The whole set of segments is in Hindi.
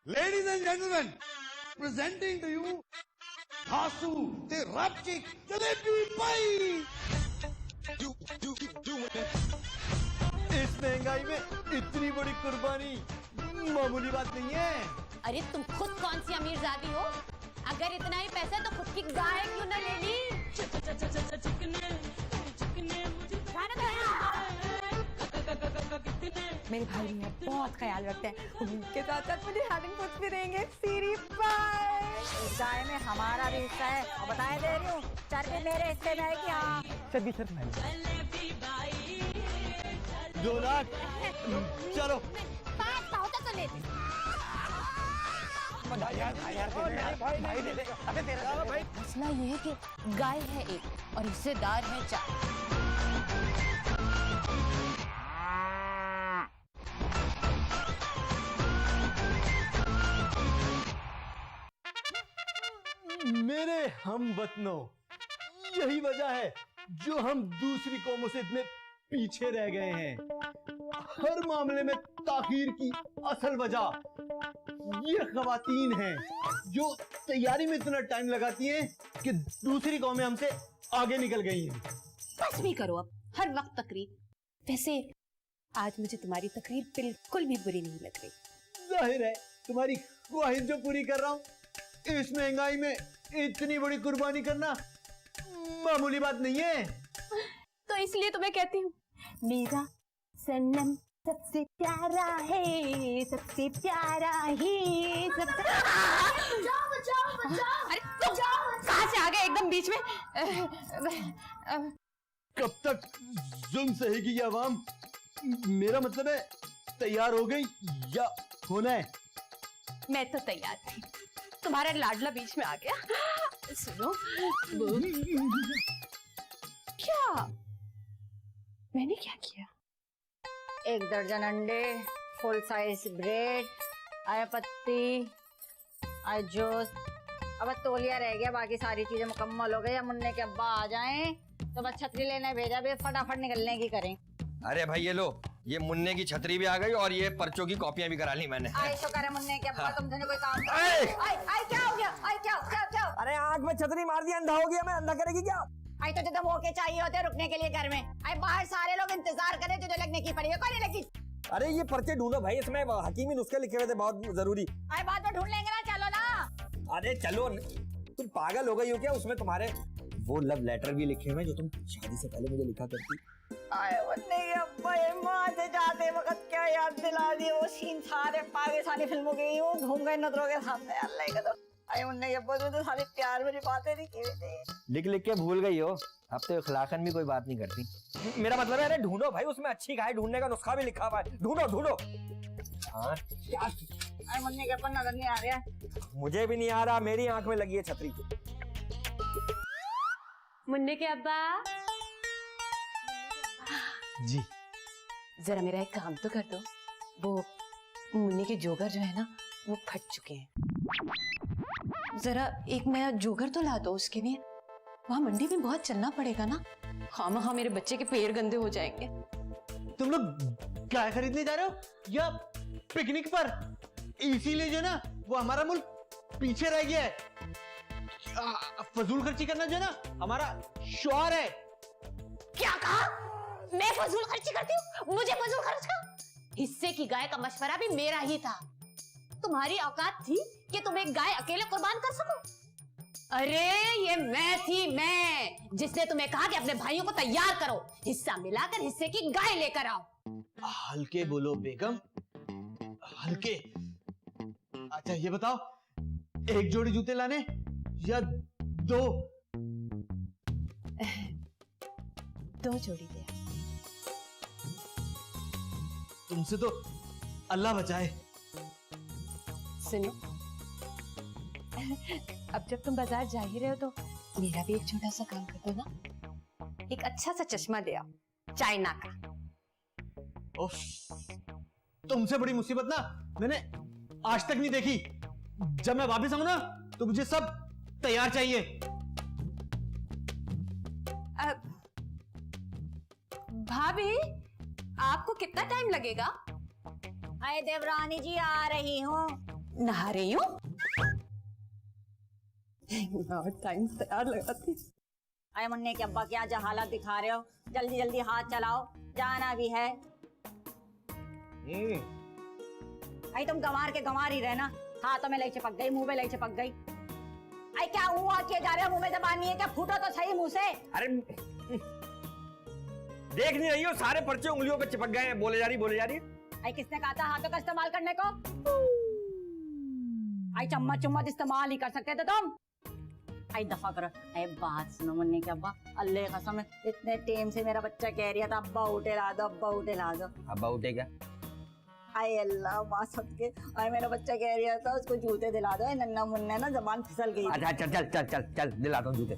Ladies and gentlemen, presenting to you Hasu the Rapchik Jalebi Pai. इस महंगाई में इतनी बड़ी कुर्बानी मामूली बात नहीं है। अरे तुम खुद कौन सी अमीरजादी हो? अगर इतना ही पैसा तो खुद की गाय क्यों न ले ली? मेरे भाई मेरा बहुत ख्याल रखते हैं, उनके साथ साथ मुझे हैविंग फूड्स भी देंगे। सीरी पाई। इस गाय में हमारा भी हिस्सा है और बताए दे रही हूँ, चर्बी मेरे हिस्से में है कि हाँ। चर्बी सर 2 लाख। चलो 5 होता तो लेते। भाई दे दे। अबे तेरा भाई। मसला ये है कि गाय है एक और हिस्सेदार है 4। मेरे हम वतनों, यही वजह है जो हम दूसरी कौमों से इतने पीछे रह गए हैं। हर मामले में ताखीर की असल वजह ये खवातीन हैं जो तैयारी में इतना टाइम लगाती हैं कि दूसरी कौमें हमसे आगे निकल गई हैं। बस भी करो अब, हर वक्त तकरीर। वैसे आज मुझे तुम्हारी तकरीर बिल्कुल भी बुरी नहीं लग रही। जाहिर है तुम्हारी ख्वाहिश जो पूरी कर रहा हूँ। इस महंगाई में इतनी बड़ी कुर्बानी करना मामूली बात नहीं है। तो इसलिए तो मैं कहती हूँ, मेरा सनम सबसे प्यारा है, सबसे प्यारा है, सबसे। अरे तुम कहाँ से आ गए एकदम बीच में? कब तक जुल्म सहेगी ये अवाम? मेरा मतलब है तैयार हो गई या होना है? मैं तो तैयार थी, तुम्हारा लाडला बीच में आ गया। सुनो, क्या मैंने क्या किया? 1 दर्जन अंडे, फुल साइज ब्रेड, आया पत्ती, आया जूस। अब तौलिया रह गया, बाकी सारी चीजें मुकम्मल हो गई। अब मुन्ने के अब्बा आ जाएं तो बस छतरी लेने भेजा भी, फटाफट निकलने की करें। अरे भाई ये लो, ये मुन्ने की छतरी भी आ गई और ये पर्चों की कॉपियां भी करा ली मैंने। आई तो करे मुन्ने के अब्बा, हाँ। तुमसे कोई काम। आई क्या हो गया? क्या? अरे आंख में छतरी मार दी, अंधा हो गया मैं। अंधा करेगी क्या? आई तो तुम होके चाहिए होते रुकने के लिए घर में। आई बाहर सारे लोग इंतजार करे, तुझे लगने की पड़ी है। कौन लगी? अरे ये पर्चे ढूंढो भाई, इसमें हकीमी नुस्खे लिखे हुए थे बहुत जरूरी। आई बात तो ढूंढ लेंगे ना, चलो ना। अरे चलो, तुम पागल हो गई हो क्या? उसमें तुम्हारे वो लव लेटर भी लिखे हुए जो तुम शादी से पहले मुझे लिखा करती। आए मुन्ने के अब्बा, ये माँ से जाते वक्त क्या याद दिला दिए वो सीन सारे पाकिस्तानी फिल्मों के, वो घूम गए नजरों के सामने। अल्लाह का तो आए मुन्ने के अब्बा तो सारे प्यार भरी बातें लिखी हुई थी। लिख के भूल गई हो, अब तो इखलाकन भी कोई बात नहीं करती। मेरा मतलब है, अरे ढूंढो भाई, उसमें अच्छी गाय ढूंढने का नुस्खा भी लिखा हुआ है। ढूंढो। हाँ क्या? आए मुन्ने के अब्बा नजर नहीं आ रहा। मुझे भी नहीं आ रहा, मेरी आंख में लगी है छतरी। मुन्ने के अब्बा जी जरा मेरा एक काम तो कर दो। वो मुन्ने के जोगर जो है ना, वो फट चुके हैं। जरा एक नया जोगर तो ला दो उसके लिए। वहाँ मंडी में बहुत चलना पड़ेगा ना, खामखा मेरे बच्चे के पैर गंदे हो जाएंगे। तुम लोग गाय खरीदने जा रहे हो या पिकनिक पर? इसीलिए जो ना वो हमारा मुल्क पीछे रह गया है। फजूल खर्ची करना जो ना हमारा शौहर है। क्या कहा? मैं फजूल खर्ची करती हूँ? मुझे फजूल खर्च का? हिस्से की गाय का मशवरा भी मेरा ही था। तुम्हारी औकात थी कि तुम एक गाय अकेले कुर्बान कर सको? अरे ये मैं थी, मैं जिसने तुम्हें कहा कि अपने भाइयों को तैयार करो, हिस्सा मिलाकर हिस्से की गाय लेकर आओ। हल्के बोलो बेगम, हल्के। अच्छा ये बताओ, 1 जोड़ी जूते लाने या 2? 2 जोड़ी ले आओ। तुमसे तो अल्लाह बचाए। सुनो, अब जब तुम बाजार जा ही रहे हो तो मेरा भी एक छोटा सा काम कर दो ना। एक अच्छा सा चश्मा ले आओ, चाइना का। उफ, तुमसे बड़ी मुसीबत ना मैंने आज तक नहीं देखी। जब मैं वापस आऊं ना तो मुझे सब तैयार चाहिए। भाभी, आपको कितना टाइम लगेगा? अरे देवरानी जी आ रही हूँ। नहा रही हूँ। टाइम तैयार लगाती। अरे मुन्ने के अब्बा क्या जहालत दिखा रहे हो, जल्दी जल्दी हाथ चलाओ, जाना भी है। अरे तुम गंवार के गंवार ही रहना, हाथों में लई चिपक गई, मुंह में लई चिपक गई। अरे क्या हुआ किए जा रहे हो, मुंह में जबान नहीं है क्या, फूटो तो सही मुंह से। अरे देख नहीं रही हो, सारे पर्चे उंगलियों पे चिपक गए हैं, बोले जा रही। अरे किसने कहा था हाथों का इस्तेमाल करने को? अरे चम्मच चम्मच इस्तेमाल ही कर सकते थे तुम। अरे दफा करो। अरे बात सुनो मुन्ने के अब्बा, अल्लाह कसम इतने टाइम से मेरा बच्चा कह रहा था अब्बा उठे ला दो, अब्बा उठे ला दो। अब्बा उठे क्या? अरे अल्लाह माँ सबके, अरे मेरा बच्चा कह रहा था उसको जूते दिला दो। नन्ना मुन्ना ना जबान फिसल गई। अच्छा चल दिलाता हूँ जूते।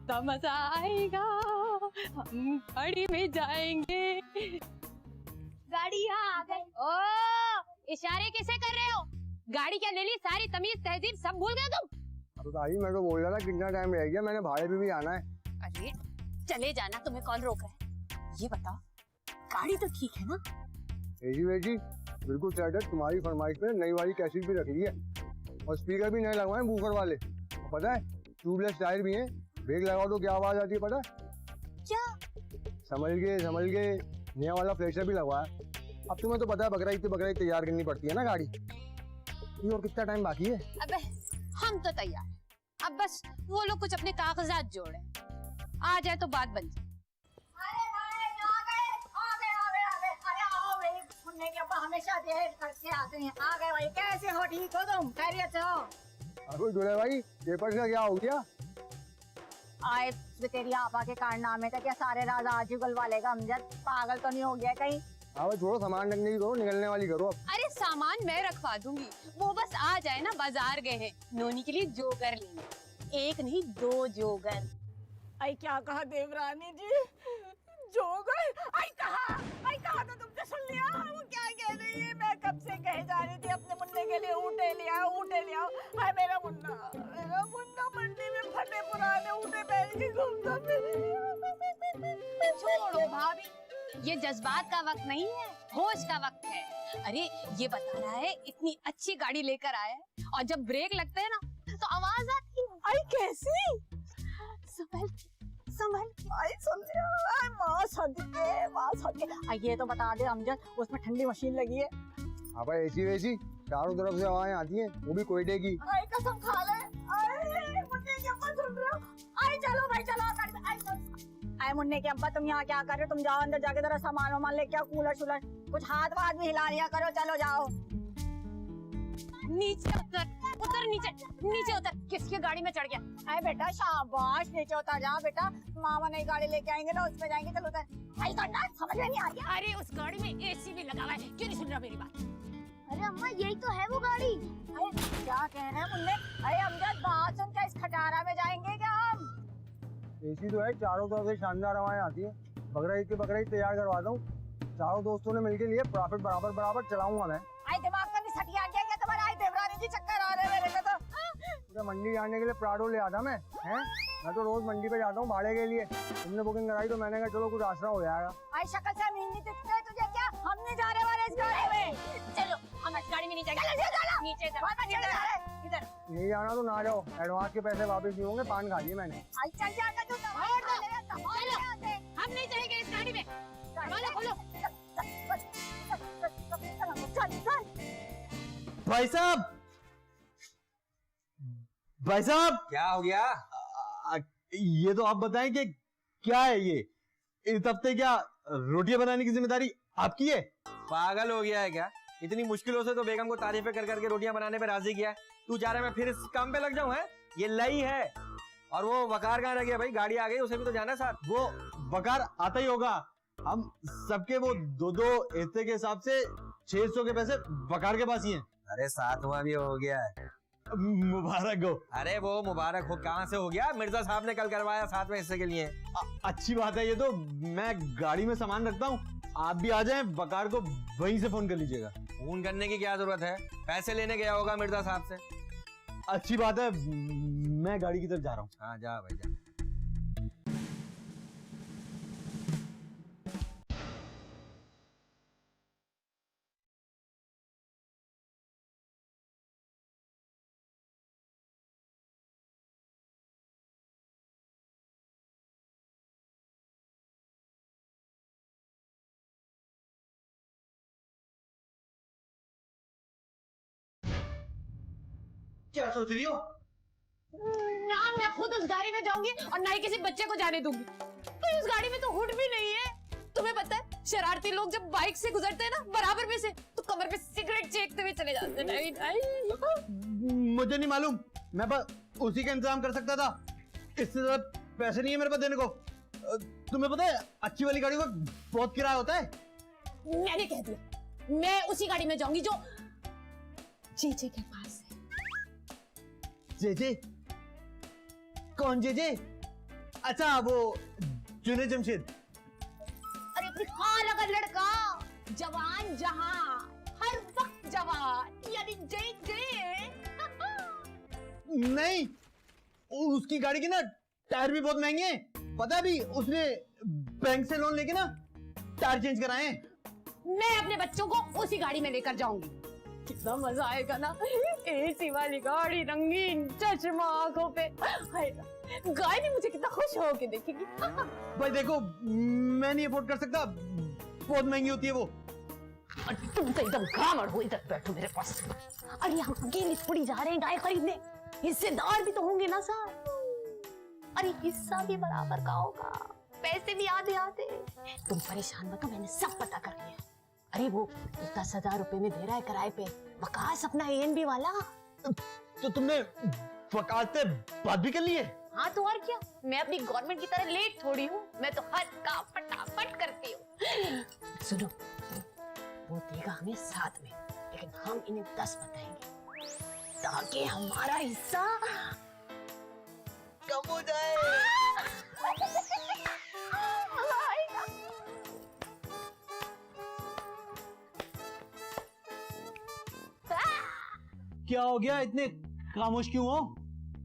तो मजा आएगा, हम गाड़ी में जाएंगे। गाड़ी यहाँ आ गई। ओ इशारे कैसे कर रहे हो? गाड़ी क्या ले ली, सारी तमीज तहजीब सब भूल गए तुम? तो भाई मैं तो बोल रहा था कितना टाइम रह गया, मैंने भाड़े पे भी आना है। अरे चले जाना, तुम्हें कौन रोक रहा है? ये बताओ गाड़ी तो ठीक है ना? एजी वेजी बिल्कुल सेट है, तुम्हारी फरमाइश पे नई वाली कैसेट भी रख ली है और स्पीकर भी नए लगवाए बूफर वाले। पता है ट्यूबलेस टायर भी हैं, ब्रेक लगाओ तो क्या आवाज आती है पता है? क्या? समझ गए, नया वाला फ्लेशर भी लगवाया। अब तुम्हें तो पता है बकराई तैयार करनी पड़ती है ना गाड़ी। ये और कितना टाइम बाकी है? अबे हम तो तैयार, अब बस वो लोग कुछ अपने कागजात जोड़े, आ जाए तो बात बन जाए। अरे भाई आ गए। अरे आओ भाई, मुन्ने के अब्बा हमेशा देर करके आते हैं। आ गए भाई, कैसे हो, ठीक हो तुम, खैरियत से हो? अरे जुड़े भाई पेपर का क्या हो गया? आए तेरी आपा के कारनामे थे क्या, सारे राज आज ही गुलवा लेगा अमजद, पागल तो नहीं हो गया कहीं? हाँ भाई थोड़ा सामान रखने की करो, निकलने वाली करो अब। अरे सामान मैं रखवा दूंगी, वो बस आ जाए ना। बाजार गए हैं नोनी के लिए जोगर लेने, एक नहीं 2 जोगर। आई क्या कहा देवरानी जी, जोगर? आई कहा तो तुमने सुन लिया, वो क्या कह रही है? मैं कब से कहे जा रही थी अपने मुन्ने के लिए ऊँटे ले आओ। हाय मेरा मुन्ना मंडी में फटे पुराने ऊँटे पहन के घूमता फिर। छोड़ो भाभी, ये जज्बात का वक्त नहीं है, होश का वक्त है। अरे ये बता रहा है इतनी अच्छी गाड़ी लेकर आया है और जब ब्रेक लगते हैं ना तो आवाज आती है। आई कैसी? संभल के। आई सुन लिया। आई माँ सदके। आई ये तो बता दे अमजद, उसमें ठंडी मशीन लगी है। हाँ भाई एसी वेसी चारों तरफ से हवाएं आती हैं, वो भी कोयटे की। आई कसम खा ले। आई मुन्ने के अब्बा सुन रहे हो? आई चलो भाई चलो गाड़ी में। आई मुन्ने के अब्बा तुम यहाँ क्या कर रहे हो? तुम जाओ अंदर जाके जरा सामान वामान लेके आओ, कूलर शूलर कुछ हाथ वाथ भी हिला लिया करो। चलो जाओ नीचे उतर, नीचे उतर। किसकी गाड़ी में चढ़ गया? अरे बेटा शाबाश, नीचे उतर जा बेटा, मामा नई गाड़ी लेके आएंगे ना उसमें जाएंगे। चलो उतर। आई करना समझ में नहीं आ रहा। अरे उस गाड़ी में एसी भी लगा हुआ है, क्यों नहीं सुन रहा मेरी बात? अरे अम्मा यही तो है वो गाड़ी। अरे क्या कह रहे हैं मुन्ने? अरे अमजद बात सुन, क्या इस खटारा में जाएंगे क्या हम? एसी तो है, चारों तरफ से शानदार हवाएं आती हैं। बकरा तैयार करवाता हूँ, चारों दोस्तों ने मिलके लिए, प्रॉफिट बराबर चलाऊंगा मैं। आई दिमाग का नहीं सटिया गया क्या तुम्हारा? आई देवरानी जी चक्कर आ रहे हैं मेरे को तो। पूरा मंडी जाने के लिए प्राडो ले आता मैं, हैं? मैं तो रोज मंडी पे जाता हूँ भाड़े के लिए। तुमने बुकिंग कराई तो मैंने कहा चलो कुछ आसरा हो जाएगा। आई शक्ल से अमीन नहीं दिखते तुझे क्या? हम नहीं जा रहे वाले इस गाड़ी में। चलो हम इस गाड़ी में नहीं जाएंगे, नीचे इधर। नहीं जाना तो ना जाओ, एडवांस के पैसे वापस नहीं होंगे, पान खा लिए मैंने। आई चल जाएगा तू। हम नहीं चलेंगे इस गाड़ी में। दरवाजा खोलो। भाई साहब क्या हो गया? ये तो आप बताएं कि क्या है ये? इस हफ्ते क्या रोटियां बनाने की जिम्मेदारी आपकी है? पागल हो गया है क्या? इतनी मुश्किलों से तो बेगम को तारीफें कर करके रोटियां बनाने पे राजी किया है, तू चाह रहा है मैं फिर इस काम पे लग जाऊं? है ये लई है। और वो वकार कहाँ रह गया भाई? गाड़ी आ गई, उसे भी तो जाना साथ। वो बकार आता ही होगा, हम सबके वो 2-2 हिस्से के हिसाब से 600 के पैसे बकार के पास ही हैं। अरे 7वां भी हो गया है। मुबारक हो। अरे वो मुबारक हो कहाँ से हो गया? मिर्जा साहब ने कल करवाया 7वें हिस्से के लिए। अच्छी बात है ये तो। मैं गाड़ी में सामान रखता हूँ, आप भी आ जाएं, बकार को वहीं से फोन कर लीजिएगा। फोन करने की क्या जरूरत है? पैसे लेने गया होगा मिर्जा साहब से। अच्छी बात है, मैं गाड़ी की तरफ जा रहा हूँ। हाँ जा भाई जा। क्या सोच रही हो? ना मैं खुद उस गाड़ी में जाऊंगी और ना ही किसी बच्चे को जाने दूंगी। तो इस गाड़ी में तो हुड भी नहीं है। तुम्हें पता है शरारती लोग जब बाइक से गुजरते हैं ना बराबर में से, तो कमर पे सिगरेट चेखते हुए चले जाते हैं। नहीं नहीं मुझे नहीं मालूम, मैं बस उसी का इंतजाम कर सकता था। इससे ज्यादा पैसे नहीं है मेरे पास देने को। तुम्हें पता है अच्छी वाली गाड़ी का बहुत किराया होता है। मैंने कह दिया, मैं उसी गाड़ी में जाऊंगी जो जेजे के पास है। जेजे? कौन जेजे? अच्छा वो जुनेद जमशेद। अरे अपनी खाला का लड़का, जवान जहां, हर वक्त जवान, यानी जेजे। नहीं, उसकी गाड़ी के ना टायर भी बहुत महंगे हैं। पता भी उसने बैंक से लोन लेके ना टायर चेंज कराए हैं। मैं अपने बच्चों को उसी गाड़ी में लेकर जाऊंगी। कितना मजा आएगा ना, एसी वाली गाड़ी, रंगीन चश्मा आंखों पे। गाय भी मुझे कितना खुश होके देखेगी। भाई देखो, मैं नहीं अफोर्ड कर सकता, बहुत महंगी होती है वो। तुम तो एकदम गामड़ हो, इधर बैठो मेरे पास। अरे हम अकेले थोड़ी जा रहे हैं गाय खरीदने, हिस्सेदार भी तो होंगे ना सर। अरे हिस्सा भी बराबर का होगा, पैसे भी आधे आधे। तुम परेशान मत हो, मैंने सब पता कर लिया। अरे वो 10,000 रुपए में दे रहा है किराए पे वकास, अपना ANB वाला। तो तुमने वकास से बात भी कर ली है? हाँ तो और क्या, मैं अपनी गवर्नमेंट की तरह लेट थोड़ी हूँ, मैं तो हर काम फटाफट करती हूँ। सुनो, वो देगा हमें 7 में, लेकिन हम इन्हें 10 बताएंगे ताकि हमारा हिस्सा कम हो जाए। क्या हो गया, इतने खामोश क्यों हो?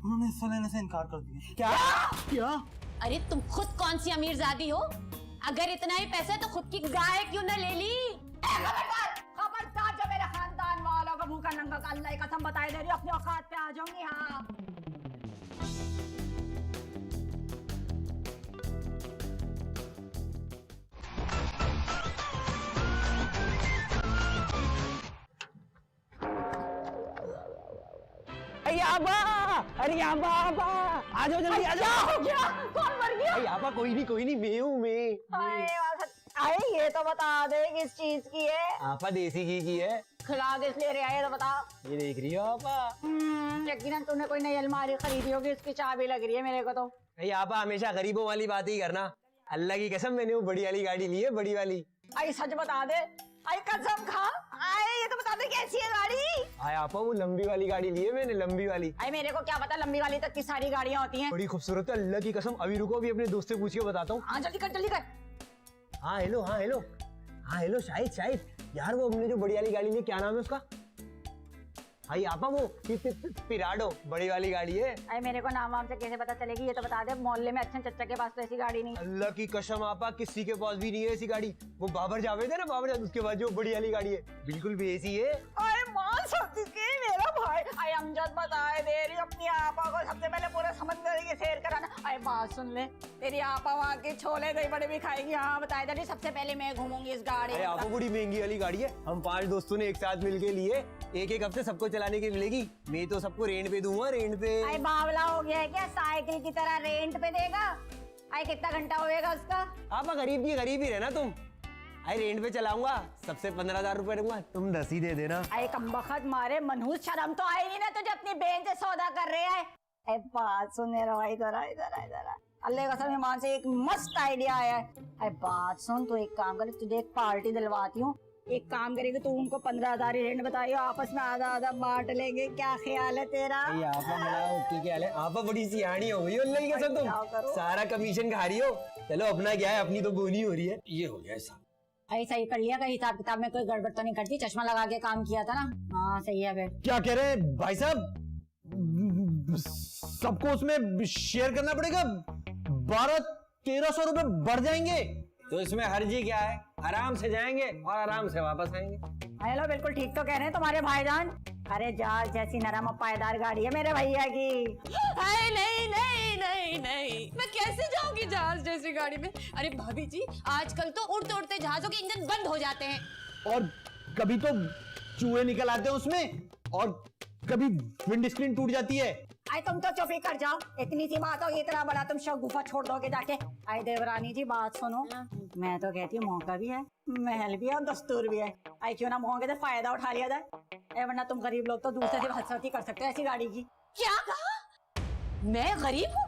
उन्होंने हिस्सा लेने से इनकार कर दिया। क्या? क्या? अरे तुम खुद कौन सी अमीरजादी हो? अगर इतना ही पैसा है तो खुद की गाय क्यों न ले ली? खबरदार, जो मेरे खानदान वालों का मुंह का नंगा का अल्लाह की कसम बताई दे रही हूँ, अपनी औकात पे आ जाऊंगी। हाँ अरे आबा आ जाओ जल्दी, आ जाओ। कौन मर गया? अरे आबा कोई नहीं, मैं हूँ मैं। अरे ये तो बता दे किस चीज की है। आपा देसी घी की है। खिला किस ले रहे है तो बता। ये देख रही हो आपा? यकीनन तूने कोई नई अलमारी खरीदी होगी, इसकी चाबी लग रही है मेरे को तो। अरे आपा हमेशा गरीबों वाली बात ही करना। अल्लाह की कसम, मैंने वो बड़ी वाली गाड़ी ली है, बड़ी वाली। आई सच बता दे, आई कसम खा, आई ये तो बता दे कैसी है गाड़ी। आए आपा वो लंबी वाली गाड़ी ली है मैंने, लंबी वाली। आई मेरे को क्या पता लंबी वाली तक की सारी गाड़ियाँ होती हैं। बड़ी खूबसूरत है, अल्लाह की कसम। अभी रुको, अभी अपने दोस्त से पूछ के बताता हूँ। हाँ जल्दी कर जल्दी कर। हाँ हेलो शाहिद यार, वो हमने जो बड़ी वाली गाड़ी ली, क्या नाम है उसका? भाई आपा वो पिराडो बड़ी वाली गाड़ी है। अरे मेरे को नाम वाम से कैसे पता चलेगी, ये तो बता दे। मोहल्ले में अच्छे चच्चा के पास तो ऐसी गाड़ी नहीं। अल्लाह की कसम आपा, किसी के पास भी नहीं है ऐसी गाड़ी। वो बाबर जावेद है ना, बाबर जावेद, उसके बाद जो बड़ी वाली गाड़ी है बिल्कुल भी ऐसी है। अरे मान सकती थी मेरा भाई। अरे अमजद बताए दे रही अपनी आपा को सबसे पहले पूरे समंदर की सैर कराना। अरे बात सुन ले, तेरी आपा वहाँ के छोले दही बड़े भी खाएगी। हाँ बताए दे रही सबसे पहले मैं घूमूंगी इस गाड़ी अरे में। आपा बड़ी महंगी वाली गाड़ी है, हम 5 दोस्तों ने एक साथ मिलके लिए। एक हफ्ते सबको चलाने की मिलेगी, मैं तो सबको रेंट पे दूंगा, रेंट पे। अरे बावला हो गया है क्या, साइकिल की तरह रेंट पे देगा? अरे कितना घंटा होएगा उसका? आपा गरीब ही रहना तुम। अरे रेंट पे चलाऊंगा, सबसे 15,000 रुपए दूंगा, तुम 10 ही दे देना। अरे कमबख्त मारे मनहूस, शर्म तो आई नहीं ना तुझे, अपनी बहन से सौदा कर रहे हैं। अरे बात सुन रहा, इधर अल्लाह का कसम ईमान से एक मस्त आइडिया आया है। अरे बात सुन, तू एक काम कर, तुझे एक पार्टी दिलवाती हूँ। एक काम करेगी, तू उनको 15,000 ही रेंट बताइए, आपस में आधा आधा बांट लेंगे। क्या ख्याल है तेरा? आपा बड़ा ओके क्या है, आपा बड़ी सियानी हो गई हो, अल्लाह की कसम तुम सारा कमीशन खा रही हो। चलो अपना क्या है, अपनी तो बोनी हो रही है। ये हो गया ऐसा। अरे सही कर लिया, कहीं हिसाब किताब में कोई गड़बड़ तो नहीं करती? चश्मा लगा के काम किया था ना। हाँ सही है। फिर क्या कह रहे हैं भाई साहब? सबको उसमें शेयर करना पड़ेगा, 1200-1300 रुपए बढ़ जाएंगे। तो इसमें हर्जी क्या है, आराम से जाएंगे और आराम से वापस आएंगे। हेलो, बिल्कुल ठीक तो कह रहे हैं तुम्हारे भाईजान। अरे जहाज जैसी नरम और पायदार गाड़ी है मेरे भैया की। नहीं, मैं कैसे जाऊंगी जहाज जैसी गाड़ी में? अरे भाभी जी, आजकल तो उड़ते उड़ते जहाजों के इंजन बंद हो जाते हैं। और कभी तो चूहे निकल आते हैं उसमें, और कभी विंड स्क्रीन टूट जाती है। आई तुम तो चुप ही कर जाओ, इतनी सी बात हो इतना बड़ा तुम शगुफा छोड़ दोगे जाके। आई देवरानी जी बात सुनो, मैं तो कहती हूँ मौका भी है, महल भी है और दस्तूर भी है। आई क्यों ना मौके से फायदा उठा लिया जाए। ए वरना तुम गरीब लोग तो दूसरे से हसरत ही कर सकते हो ऐसी गाड़ी की। क्या कहा? मैं गरीब हूँ?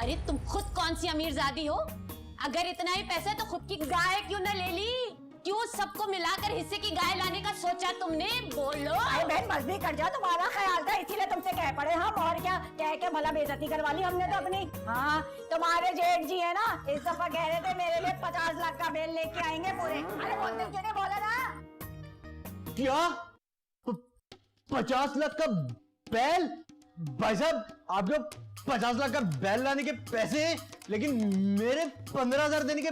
अरे तुम खुद कौन सी अमीरजादी हो? अगर इतना ही पैसा है तो खुद की गाय क्यों न ले ली? क्यों सबको मिलाकर हिस्से की गाय लाने का सोचा तुमने? बोलो। अरे बहन बस भी कर जाओ, तुम्हारा ख्याल था इसीलिए तुमसे कह पड़े हम, और क्या कह के भला बेइज्जती करवा ली हमने तो अपनी। हाँ तुम्हारे जेठ जी है ना, इस दफा कह रहे थे मेरे लिए 50 लाख का बेल लेके आएंगे पूरे। अरे बोलते क्यों नहीं बोला ना? क्या 50 लाख का बैल? भाई साहब आपके 50 लाख का बैल लाने के पैसे हैं, लेकिन मेरे 15,000 देने के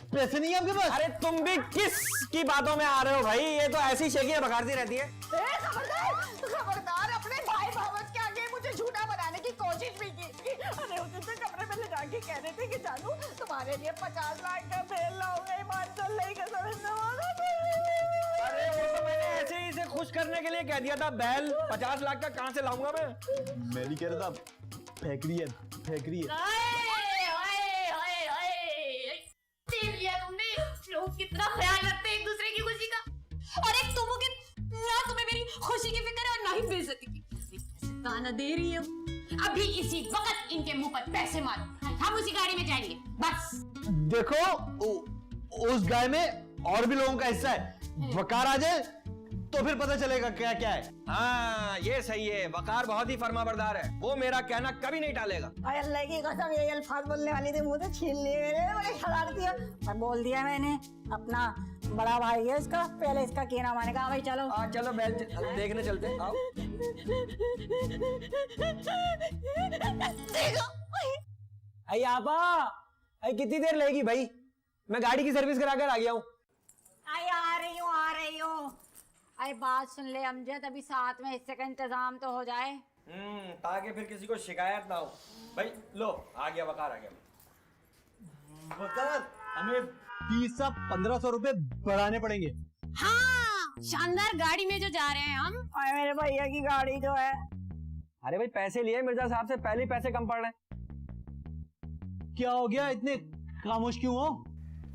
पैसे नहीं है आपके पास। अरे तुम भी किस की बातों में आ रहे हो भाई? ये तो ऐसी शेखियां बघारती रहती है। खबरदार खबरदार, अपने भाई भावच के आगे मुझे झूठा बनाने की कोशिश भी की। अरे उस दिन कमरे में ले जाके कह रहे थे कि जानू तुम्हारे लिए 50 लाख का बेल लाऊंगा, हिमाचल नहीं का अरे वो तो मैंने ऐसे ही इसे खुश करने के लिए कह दिया था। बैल 50 लाख का कहां से लाऊंगा मैं नहीं कह रहा था, फेंक रही है फेंक रही है। देख लिया तुमने, लोग कितना ख्याल रखते हैं एक दूसरे की खुशी का। और एक तुम हो कि ना तुम्हें मेरी खुशी की फिक्र है और ना ही बेइज्जती की। ताना दे रही हूँ, अभी इसी वक्त इनके मुंह पर पैसे मारो, हम उसी गाड़ी में जाएंगे बस। देखो उस गाय में और भी लोगों का हिस्सा है, वकार आ जाए तो फिर पता चलेगा क्या क्या है। हाँ ये सही है, वकार बहुत ही फर्माबरदार है, वो मेरा कहना कभी नहीं टालेगा। अल्लाह की कसम ये अल्फाज बोलने वाली थी, मुंह से छीन लिए मेरे, बड़े शरारती है। और बोल दिया मैंने, अपना बड़ा भाई है इसका, पहले इसका कहना मानेगा। हाँ भाई चलो चलो बैल देखने चलते हैं, आओ। अरे आपा, अरे कितनी देर लगेगी भाई? मैं गाड़ी की सर्विस करा कर आ गया हूँ। आ रही हूँ। अरे बात सुन ले अमजद, अभी साथ में हिस्से का इंतजाम तो हो जाए। ताकि फिर किसी को शिकायत ना हो। भाई लो आ गया वकार, आ गया वकार। हमें 20 से 1500 रुपए बढ़ाने पड़ेंगे। हाँ शानदार गाड़ी में जो जा रहे हैं हम। अरे मेरे भैया की गाड़ी जो है। अरे भाई पैसे लिए मिर्जा साहब से, पहले ही पैसे कम पड़ रहे हैं। क्या हो गया, इतने खामोश क्यों हो?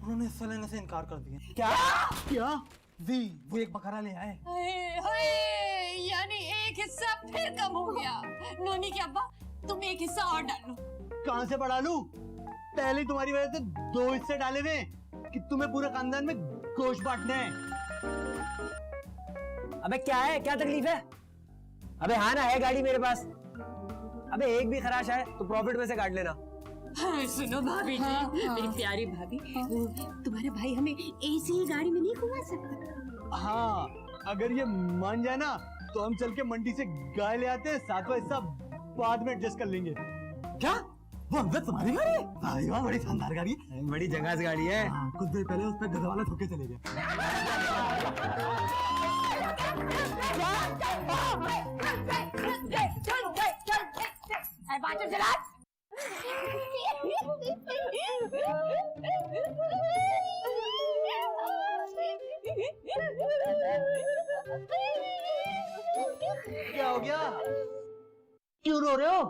उन्होंने हिस्सा लेने से इनकार कर दिया। क्या? वो एक बकरा ले आए। यानी एक हिस्सा फिर कम हो गया। नोनी के अब्बा तुम एक हिस्सा और डालो। कहां से बढ़ा लूं? पहले तुम्हारी वजह से 2 हिस्से डाले हुए कि तुम्हें पूरे खानदान में गोश्त बांटना है। अबे क्या है, क्या तकलीफ है? अबे हाँ ना, है गाड़ी मेरे पास। अबे एक भी खराश है तो प्रॉफिट में से काट लेना। हाँ, सुनो भाभी जी, मेरी प्यारी भाभी, तुम्हारे भाई हमें ऐसी ही गाड़ी में नहीं घुमा सकता। हाँ अगर ये मान जाए ना तो हम चल के मंडी से गाय ले आते हैं, 7वां हिस्सा बाद में एडजस्ट कर लेंगे। क्या वो अमजद तुम्हारी गाड़ी है? भाई वाह, बड़ी शानदार गाड़ी है, बड़ी जगह से गाड़ी है। कुछ देर पहले उस पर गधा वाला ठोके चले गए। क्या हो गया, क्यों रो रहे हो?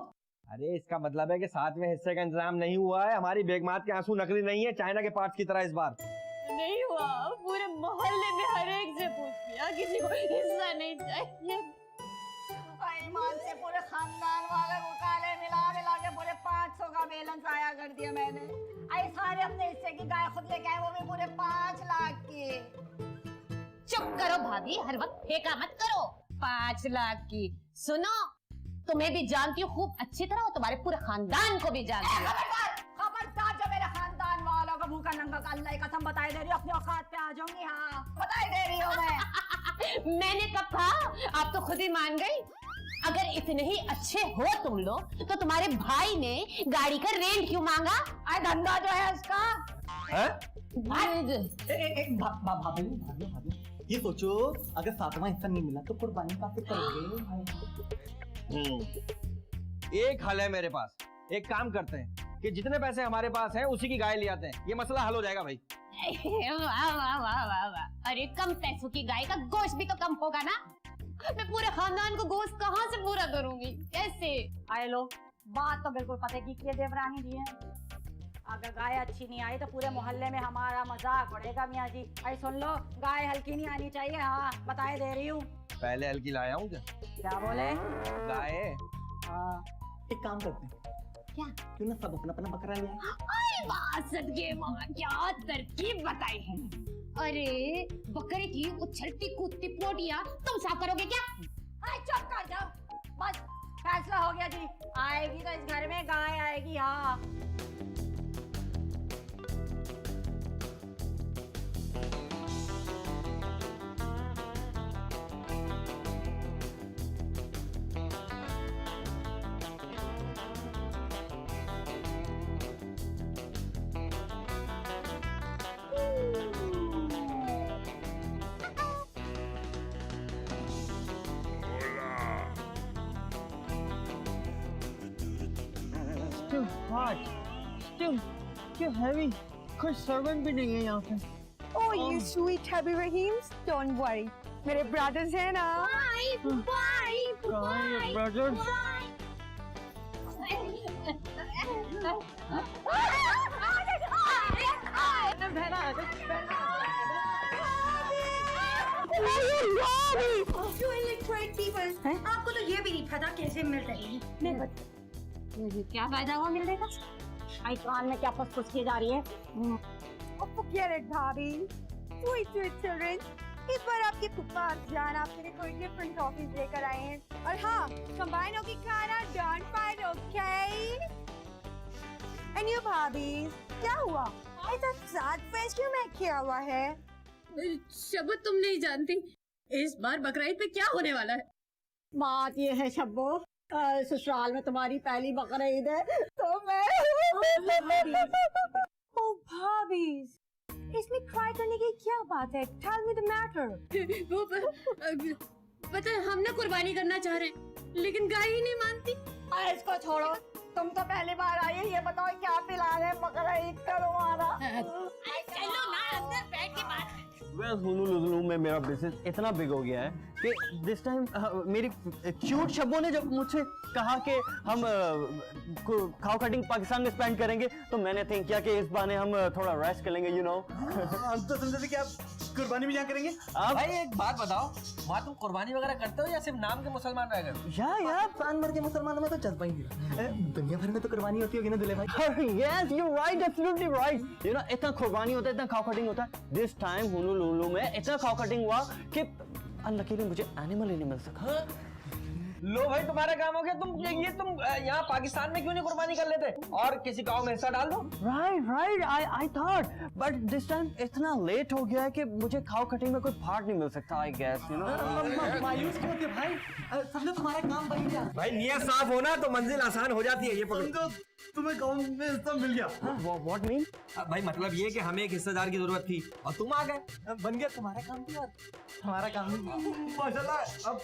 अरे इसका मतलब है कि 7वें हिस्से का इंतजाम नहीं हुआ है। हमारी बेगमात के आंसू नकली नहीं है, चाइना के पार्ट्स की तरह इस बार नहीं हुआ। पूरे मोहल्ले में हर एक से पूछ लिया, किसी को हिस्सा नहीं चाहिए। ईमान से पूरे खानदान वाले को काले मिला के पूरे 500 का बैलेंस आया कर दिया मैंने। आई सारे अपने हिस्से की गाय खुद लेके आए, वो भी पूरे 5 लाख की। चुप करो भाभी, हर वक्त फेंका मत करो। 5 लाख की। सुनो, तुम्हें भी जानती हूँ खूब अच्छी तरह और तुम्हारे पूरे खानदान को भी जानती हूँ। खबरदार जो मेरे खानदान वालों का भूखा नंगा का अल्लाह की कसम बताई दे रही हूँ, अपनी औकात पे आ जाऊंगी। हाँ बताई दे रही हूँ मैं। मैंने कब कहा? आप तो खुद ही मान गई। अगर इतने ही अच्छे हो तुम लोग तो तुम्हारे भाई ने गाड़ी का रेंट क्यों मांगा? धंधा जो है उसका। भाभी ये सोचो, अगर 7वां हिस्सा नहीं मिला तो कुर्बानी काफी करोगे। एक हल है मेरे पास, एक काम करते हैं कि जितने पैसे हमारे पास हैं उसी की गाय ले आते हैं, ये मसला हल हो जाएगा भाई। वाह वाह वाह वाह वाह। अरे कम पैसों की गाय का गोश्त भी तो कम होगा ना। मैं पूरे खानदान को गोश्त कहाँ से पूरा करूंगी, कैसे? आए लो, बात तो बिल्कुल पते की है देवरानी जी है। अगर गाय अच्छी नहीं आई तो पूरे मोहल्ले में हमारा मजाक उड़ेगा मियाँ जी। अरे सुन लो, गाय हल्की नहीं आनी चाहिए। हाँ बताए दे रही हूँ। पहले हल्की लाया हूँ क्या बोले? गाय। हाँ एक काम करते हैं, क्या? क्यों ना सब अपना अपना बकरा ले आए? अरे वाह सदके माँ, क्या तरकीब बताई है। अरे बकरे की उछलती कूदती पोटियां तुम साफ करोगे क्या? अरे चुप कर जाओ, बस फैसला हो गया जी। आएगी तो इस घर में गाय आएगी। हाँ Still hot, still heavy. कोई सर्वेंट भी नहीं है यहाँ पे। Oh, you sweet happy Raheems. Don't worry. मेरे brothers हैं ना। Bye, brothers. You illiterate people. आपको तो ये भी नहीं पता कैसे मिल रही है। नहीं पता। क्या फायदा हुआ मिलने का? आई कान में क्या फुसफुस की जा रही है? Oh, forget it, भाभी. Sweet children. इस बार आपके फूफा जान आपके लिए कोई डिफरेंट टॉफीज लेकर आए हैं। और हाँ, कंबाइन होके खाना, don't fight, okay? And you भाभी, क्या हुआ? ऐसा सैड फेस क्यों मैं किया हुआ है? शबू तुम नहीं जानती इस बार बकरीद पे क्या होने वाला है। बात ये है शब्बो, ससुराल में तुम्हारी पहली बकरीद है तो मैं ओ भाभी, इसमें क्राई करने की क्या बात है? Tell me the matter. वो पता है हम ना कुर्बानी करना चाह रहे हैं लेकिन गाय ही नहीं मानती। अरे इसको छोड़ो, तुम तो पहली बार आई है, ये बताओ क्या पिला रहे बकरीद का तुम्हारा? चलो ना अंदर बैठ के बात करते हैं। Well, हुलू में मेरा बिजनेस इतना बिग हो गया है कि दिस टाइम मेरी क्यूट शब्बों ने जब मुझसे कहा कि हम खाओ कटिंग पाकिस्तान में स्पेंड करेंगे तो मैंने थिंक किया कि इस बहाने हम थोड़ा रेस्ट कर लेंगे, यू नो। हम तो समझते थे कि आप कुर्बानी भी यहाँ करेंगे। आप भाई एक बात बताओ, वहाँ तुम कुर्बानी वगैरह करते हो या सिर्फ नाम के मुसलमान रह गए? या प्राण भर के मुसलमानों में तो चल पाएंगे, दुनिया भर में तो कुर्बानी होती होगी ना दुल्हे भाई। Yes you right, absolutely right. You know इतना कुर्बानी होता है, इतना खाओ कटिंग होता है। दिस टाइम हुलू में इतना खाओ कटिंग हुआ कि अनलकीली मुझे एनिमल ही नहीं मिल सका। लो भाई तुम्हारा काम हो गया, तुम यहाँ पाकिस्तान में क्यों नहीं कुर्बानी कर लेते और किसी गांव में हिस्सा डाल दो? Right I thought, but this time इतना लेट हो गया है कि मुझे खाओ कटिंग में कोई पार्ट नहीं मिल सकता, आई गेस, यू नो। मायूस क्यों होते भाई, समझो तुम्हारा काम बन गया। भाई नियत साफ होना तो मंजिल आसान हो जाती है। ये पकड़ो, तुम्हें गाँव में हिस्सा मिल गया। What mean? भाई मतलब ये कि हमें एक हिस्सेदार की जरूरत थी और तुम आ गए, बन गया तुम्हारा काम भी और हमारा काम भी। माशाल्लाह, अब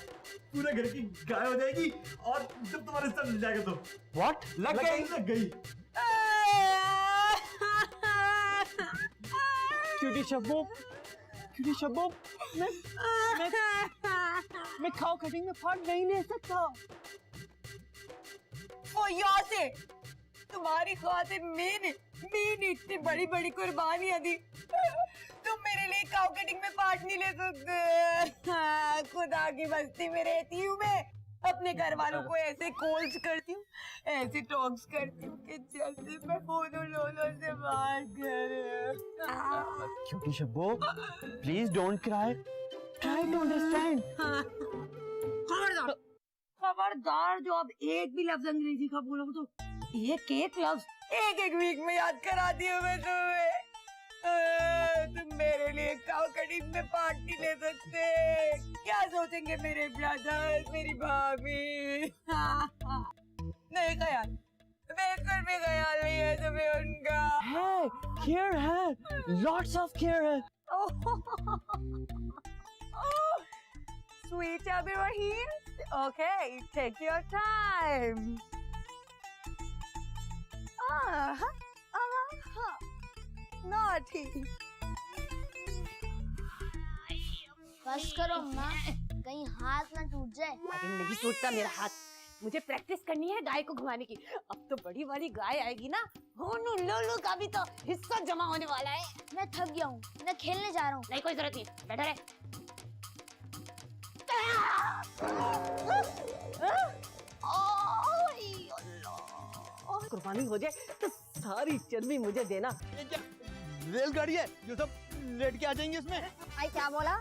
पूरे घर की गाय हो जाएगी और जब तुम्हारा हिस्सा मिल जाएगा तो व्हाट लग गई। क्यूटी शब्बो, मैं खाओ कटिंग में पार्ट नहीं ले सकता। वो यहाँ से तुम्हारी खातिर मैंने इतनी बड़ी बड़ी कुर्बानियां दी, तुम मेरे लिए काउ कटिंग में पार्ट नहीं ले सकते। खुदा की बस्ती में रहती हूँ मैं, अपने घर वालों को ऐसे कॉल्स करती हूँ, ऐसे टॉक्स करती हूँ कि जैसे मैं लोलो से बात कर। Cutie Shabbo, please don't cry, try to understand. खबरदार जो अब एक भी लफ्ज अंग्रेजी का बोलोगे तो एक लफ्ज एक वीक में याद करा दिया मैं तुम्हें। तुम मेरे लिए काउ कटिंग में पार्ट नहीं ले सकते, क्या सोचेंगे मेरे ब्रदर्स, मेरी भाभी? नहीं ख्याल, बिल्कुल भी ख्याल नहीं है तुम्हें उनका। है, केयर है, लॉट्स ऑफ केयर है। Sweet Abby Rahim. Okay, take your time. Naughty. बस करो अम्मा, कहीं हाथ ना टूट जाए। अरे नहीं टूटता मेरा हाथ, मुझे प्रैक्टिस करनी है गाय को घुमाने की। अब तो बड़ी वाली गाय आएगी ना, होनू लोलू का भी तो हिस्सा जमा होने वाला है। मैं थक गया हूँ, मैं खेलने जा रहा हूँ। नहीं कोई जरूरत नहीं, बैठा रहे। कुर्बानी हो जाए तो सारी चर्बी मुझे देना। ये क्या रेलगाड़ी है जो सब लेट के आ जाएंगे इसमें? भाई क्या बोला?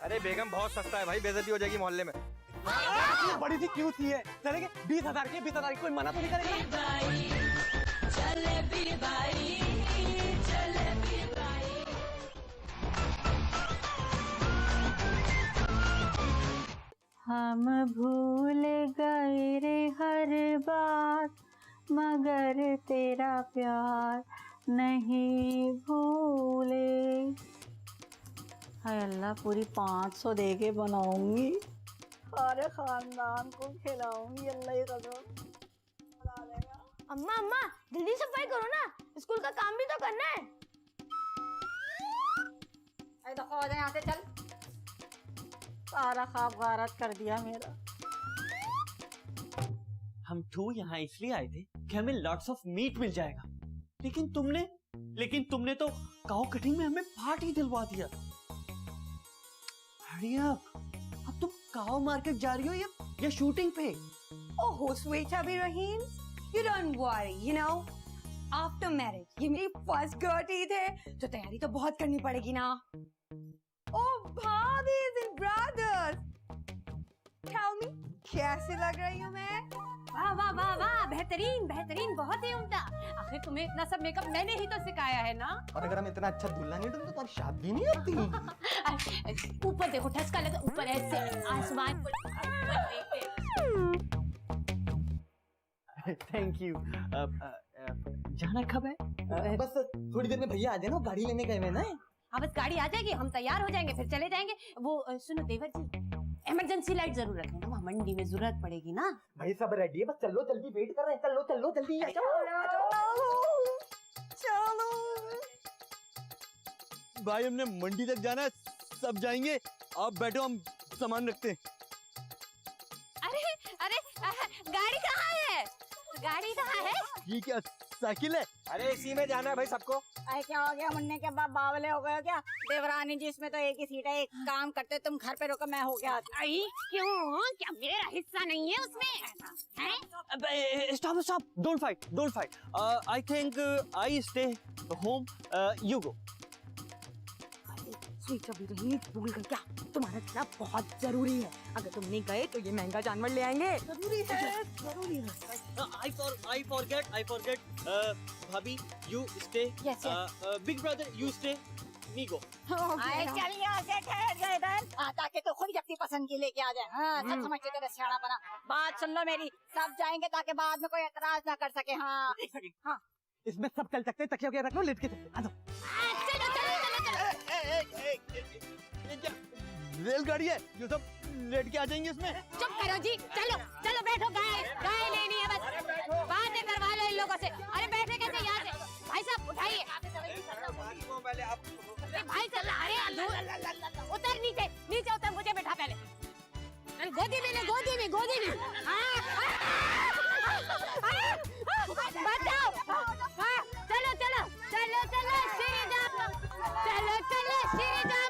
अरे बेगम बहुत सस्ता है भाई, बेइज्जती हो जाएगी मोहल्ले में। ये बड़ी सी क्यों थी है? चलेंगे 20,000 की, 20,000 की कोई मना तो नहीं करेगा। हम भूल गए रे हर बात, मगर तेरा प्यार नहीं भूले। हाय अल्लाह, पूरी 500 दे के बनाऊंगी, सारे खानदान को खिलाऊंगी, अल्लाह ही कसम। अम्मा अम्मा जल्दी सफाई करो ना, स्कूल का काम भी तो करना है। अरे दफा हो जाए यहाँ से, चल। सारा ख्वाब गारत कर दिया मेरा। हम तो यहाँ इसलिए आए थे कि हमें लॉट्स ऑफ मीट मिल जाएगा, लेकिन तुमने तो काऊ कटिंग में हमें पार्टी दिलवा दिया। हरी अप, अब तुम काऊ मार्केट जा रही हो या शूटिंग पे? ओहो स्वीट अभी रहीम, you don't worry, you know, after marriage ये मेरी फर्स्ट गर्टी थे तो तैयारी तो बहुत करनी पड़ेगी ना। Oh भाभीज and brothers, tell me कैसे लग रही हूँ मैं? वाह वाह वाह वाह, बेहतरीन बेहतरीन, बहुत ही उम्दा। आखिर तुम्हें इतना सब मेकअप मैंने ही तो सिखाया है ना। और अगर हम इतना अच्छा दूल्हा नहीं ढूंढते तो तुम्हारी शादी नहीं होती। ऊपर देखो, ठसका लगा ऊपर, ऐसे आसमान को थैंक यू। जाना कब है? बस थोड़ी देर में भैया आ जाए ना, गाड़ी लेने गए हुए ना। हाँ बस गाड़ी आ जाएगी, हम तैयार हो जाएंगे, फिर चले जाएंगे। वो सुनो देवर जी, इमरजेंसी लाइट जरूर रखना, वहाँ मंडी में जरूरत पड़ेगी ना। भाई सब रेडी है, बस चलो जल्दी, वेट कर रहे हैं। चलो जल्दी आ चलो भाई, हमने मंडी तक जाना है, सब जाएंगे। आप बैठो, हम सामान रखते हैं। अरे गाड़ी कहाँ है? गाड़ी कहाँ है? ये क्या साइकिल है? अरे इसी में जाना है भाई सबको। अरे क्या हो गया, मुन्ने के बाप बावले हो गए हो क्या? देवरानी जी इसमें तो एक ही सीट है, एक काम करते तुम घर पे रुको, मैं हो गया। आई क्यों? क्या मेरा हिस्सा नहीं है उसमें? हैं? Stop, don't fight. I think I stay home, you go. Sweet अभी रहीम, भूल गई क्या? तुम्हारा जाना बहुत जरूरी है, अगर तुम नहीं गए तो ये महंगा जानवर ले आएंगे। जरूरी है। I forget. भाभी, you stay. Yes. Big brother, you stay. Me go. आए चल यहाँ से, ठहर जा इधर, ताकि तो खुद ही अपनी पसंद की लेके आ जाए। हाँ, सब समझते तेरा सियाना बना। बात सुन लो मेरी, सब जाएंगे ताकि बाद में कोई एतराज ना कर सके। हाँ इसमें सब चल सकते हैं, तकिया वकिया रख लो, लेट के चलते हैं। आ जाओ। चलो रेलगाड़ी है जो सब लेट के आ जाएंगे इसमें। चुप करो जी, चलो बैठो, गाय लेनी है, बस बातें करवा लो इन लोगों से। अरे बैठे कैसे यहाँ से? भाई साहब उठाइए। पहले आप भाई चल, अरे उतर नीचे उतर, मुझे बैठा पहले। गोदी में बचाओ। हाँ, चलो श्री राम, चलो श्री राम, चलो श्री राम।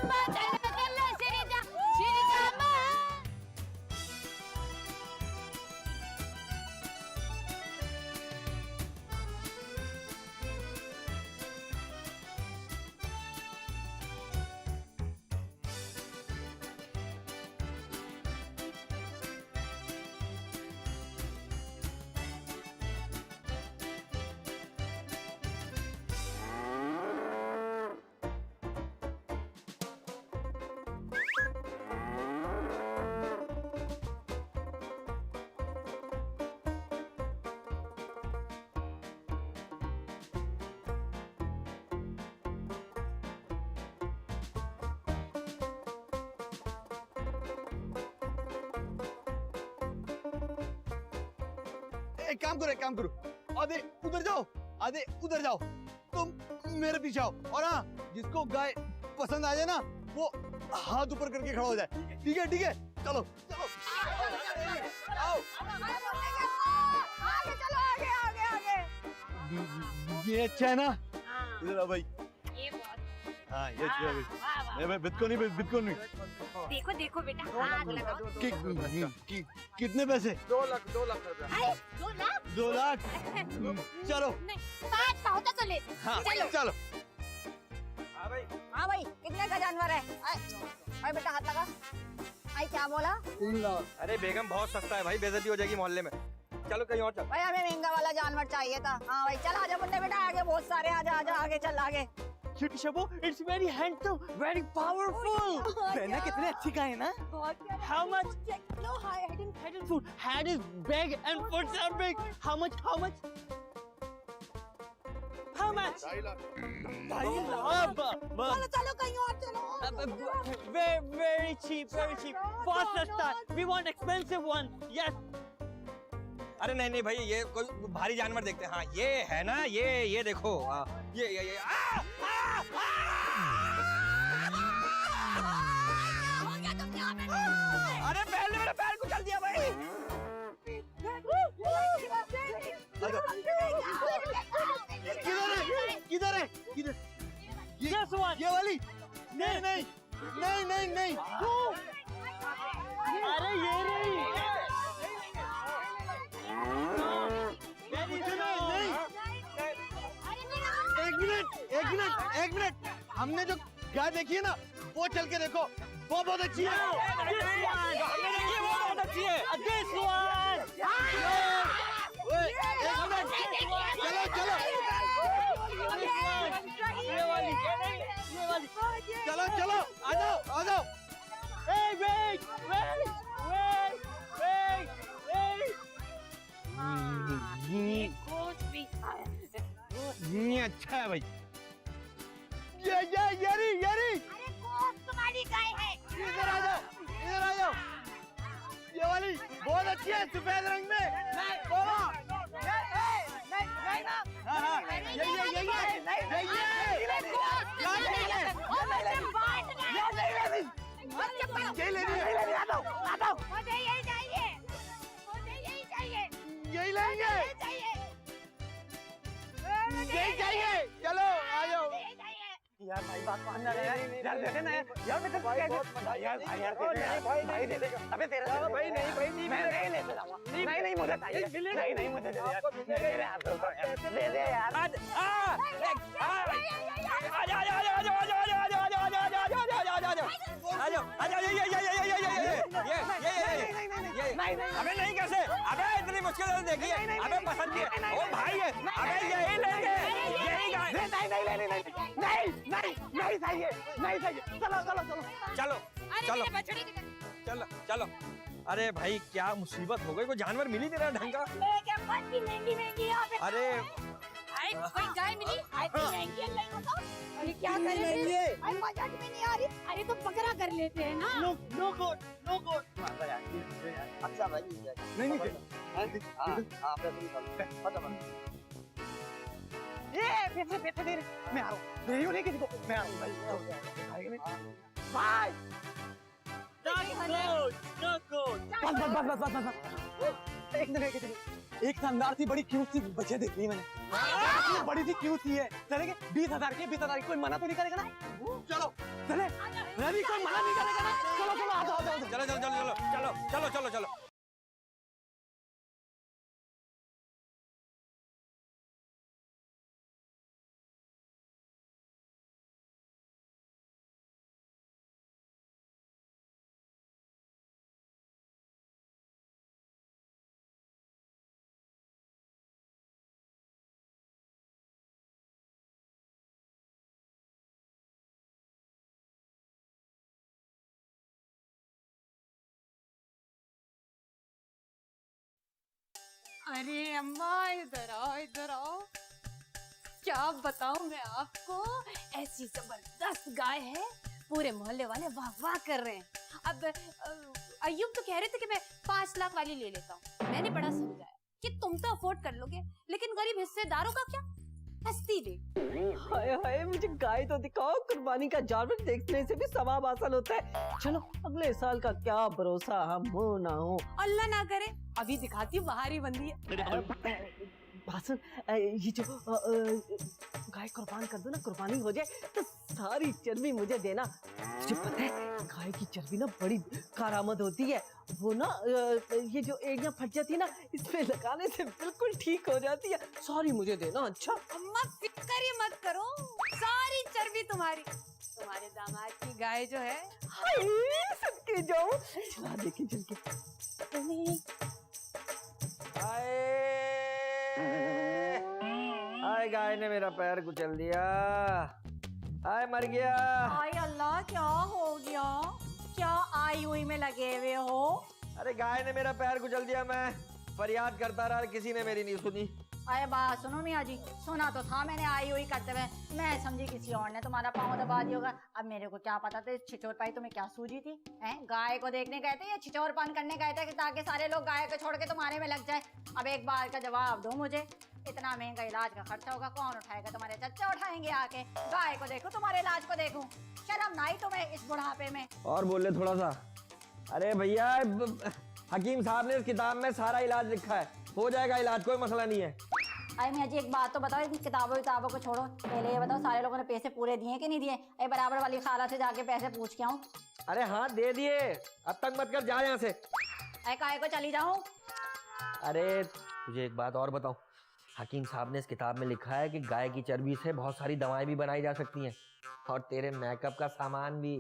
एक काम करो, आधे उधर जाओ, तुम मेरे पीछे आओ। और हाँ, जिसको गाय पसंद आ जाए ना, वो हाथ ऊपर करके खड़ा हो जाए। ठीक है, ठीक है, चलो चलो। आओ। आगे चलो, आगे आगे आगे। ये अच्छा है ना? हाँ, इधर आ भाई। ये बहुत हाँ, ये अच्छा है भाई। वाह वाह। मैं बिटकॉइन नहीं, बिटकॉइन नहीं। देखो देखो बेटा, हाथ लगाओ। कितने पैसे? 2 लाख रुपया। अरे 2 लाख? 2 लाख। चलो। नहीं, 5 का होता तो ले। हाँ, चलो। चलो। हाँ भाई, हाँ भाई, कितने का जानवर है? आए बेटा, हाथ लगा। आई क्या बोला? 3 लाख। अरे बेगम बहुत सस्ता है भाई, बेइज्जती हो जाएगी मोहल्ले में। चलो कहीं और चल। भाई हमें महंगा वाला जानवर चाहिए था। हाँ भाई, चल आजा मुन्ने बेटा, आगे बहुत सारे, आजा आजा, आगे चल आगे। Cutie Shabu, it's very handsome, very powerful. पहना कितने अच्छी का है ना? How much? No, I didn't. Food. Head is big and foot are big. How much? How much? How much? 2.5 lakh. 2.5 lakh. चलो चलो कहीं और चलो। Very cheap, very cheap. बहुत सस्ता. We want expensive one. Yes. अरे नहीं नहीं भाई, ये कोई भारी जानवर देखते हैं। हाँ ये है ना, ये देखो, ये अरे बैल ने मेरा पैर कुचल दिया भाई। किधर है? ये वाली? नहीं नहीं नहीं नहीं नहीं। अरे ये रही। नहीं। एक मिनट। हमने जो गाय देखी है ना, वो चल के देखो, वो बहुत अच्छी है। हमने देखी है, वो बहुत अच्छी है। This one. एक मिनट, चलो। ये वाली। चलो, आ जाओ। Hey, wait. ये अच्छा है भाई। ये तुम्हारी गाय है। इधर आ जाओ। ये वाली बहुत अच्छी है, सफेद रंग में। बोलो। हाँ, ये यही लेंगे। यही चाहिए। चलो आ जाओ। यार भाई बात मानना है यार, दे देना यार, मैं तो भाई दे देगा। अबे तेरा भाई नहीं मैं नहीं लेता जाऊंगा। नहीं मुझे चाहिए। नहीं मुझे दे यार, दे दे यार। अबे नहीं कैसे? अबे इतनी मुश्किल से देखी है। अबे पसंद की है, ओ भाई है। अबे यही लेंगे, यही गाय। नहीं चाहिए। चलो। अरे भाई क्या मुसीबत हो गई, कोई जानवर मिली तेरा ढंग का? महंगी यहाँ पे। अरे कोई गाय मिली? महंगी है, नहीं बताओ। अरे क्या करें? अरे बजट में नहीं आ रही। अरे तो बकरा कर लेते हैं ना। नो गोट। अच्छा भाई नहीं ये पैसे दे रहे। मैं आ रहा हूँ, दे नहीं किसी को। मैं आ रहा हूँ भाई। बस। एक शानदार सी बड़ी क्यूट सी बच्चे देखी मैंने। बड़ी सी क्यूट सी है। चलेंगे 20,000 की। कोई मना तो नहीं करेगा ना? चलो चले। रवि कोई मना नहीं करेगा ना? चलो आ जाओ। चलो। अरे अम्मा इधर आओ। क्या बताऊं मैं आपको, ऐसी जबरदस्त गाय है, पूरे मोहल्ले वाले वाह कर रहे हैं। अब अय्यूब तो कह रहे थे कि मैं 5 लाख वाली ले लेता हूँ। मैंने बड़ा समझाया कि तुम तो अफोर्ड कर लोगे, लेकिन गरीब हिस्सेदारों का क्या? हंसती ले। हाय हाय, मुझे गाय तो दिखाओ, कुर्बानी का जानवर देखने से भी सवाब हासिल होता है। चलो अगले साल का क्या भरोसा, हम हो ना हो। अल्लाह ना करे, अभी दिखाती हूँ बाहरी बंदी है। भाषण, ये जो गाय कुर्बान कर दो ना, कुर्बानी हो जाए तो सारी चर्बी मुझे देना। तुझे पता है गाय की चर्बी ना बड़ी कारामद होती है। वो ना ये जो एड़ियां फट जाती है ना, इसमें लगाने से बिल्कुल ठीक हो जाती है। सारी मुझे देना। अच्छा अम्मा फिक्र ही मत करो, सारी चर्बी तुम्हारी। तुम्हारे दामाद की गाय जो है, हाय सबके जाऊं, चला देखी चल के। आए गाय ने मेरा पैर कुचल दिया। आए मर गया। हाय अल्लाह, क्या हो गया? क्या आई हुई में लगे हुए हो? अरे गाय ने मेरा पैर कुचल दिया, मैं फरियाद करता रहा, किसी ने मेरी नहीं सुनी। अरे बात सुनो मियाँ जी, सुना तो था मैंने आई हुई करते हुए, मैं समझी किसी और ने तुम्हारा पाँव दबा दिया होगा। अब मेरे को क्या पता था, छिचोर पाई तुम्हें क्या सूझी थी? हैं, गाय को देखने गए थे या छिचोरपन करने गए थे कि ताकि सारे लोग गाय को छोड़ के तुम्हारे में लग जाए? अब एक बार का जवाब दो मुझे, इतना महंगा इलाज का खर्चा होगा, कौन उठाएगा? तुम्हारे चच्चा उठाएंगे आके। गाय को देखो, तुम्हारे इलाज को देखूं, शर्म नहीं तुम्हें इस बुढ़ापे में? और बोले थोड़ा सा। अरे भैया, हकीम साहब ने इस किताब में सारा इलाज लिखा है, हो जाएगा इलाज, कोई मसला नहीं है। अरे मियाँ जी एक बात तो बताओ, इन किताबों को छोड़ो, पहले ये बताओ सारे लोगों ने पैसे पूरे दिए कि नहीं दिए? अरे बराबर वाली खाला से जाके पैसे पूछ के आऊं। अरे हाँ दे दिए, अब तक मत कर, जा यहाँ से। अरे काय को चली जाऊं? अरे तुझे एक बात और बताऊं, हकीम साहब ने इस किताब में लिखा है कि गाय की चर्बी से बहुत सारी दवाएं भी बनाई जा सकती हैं, और तेरे मेकअप का सामान भी।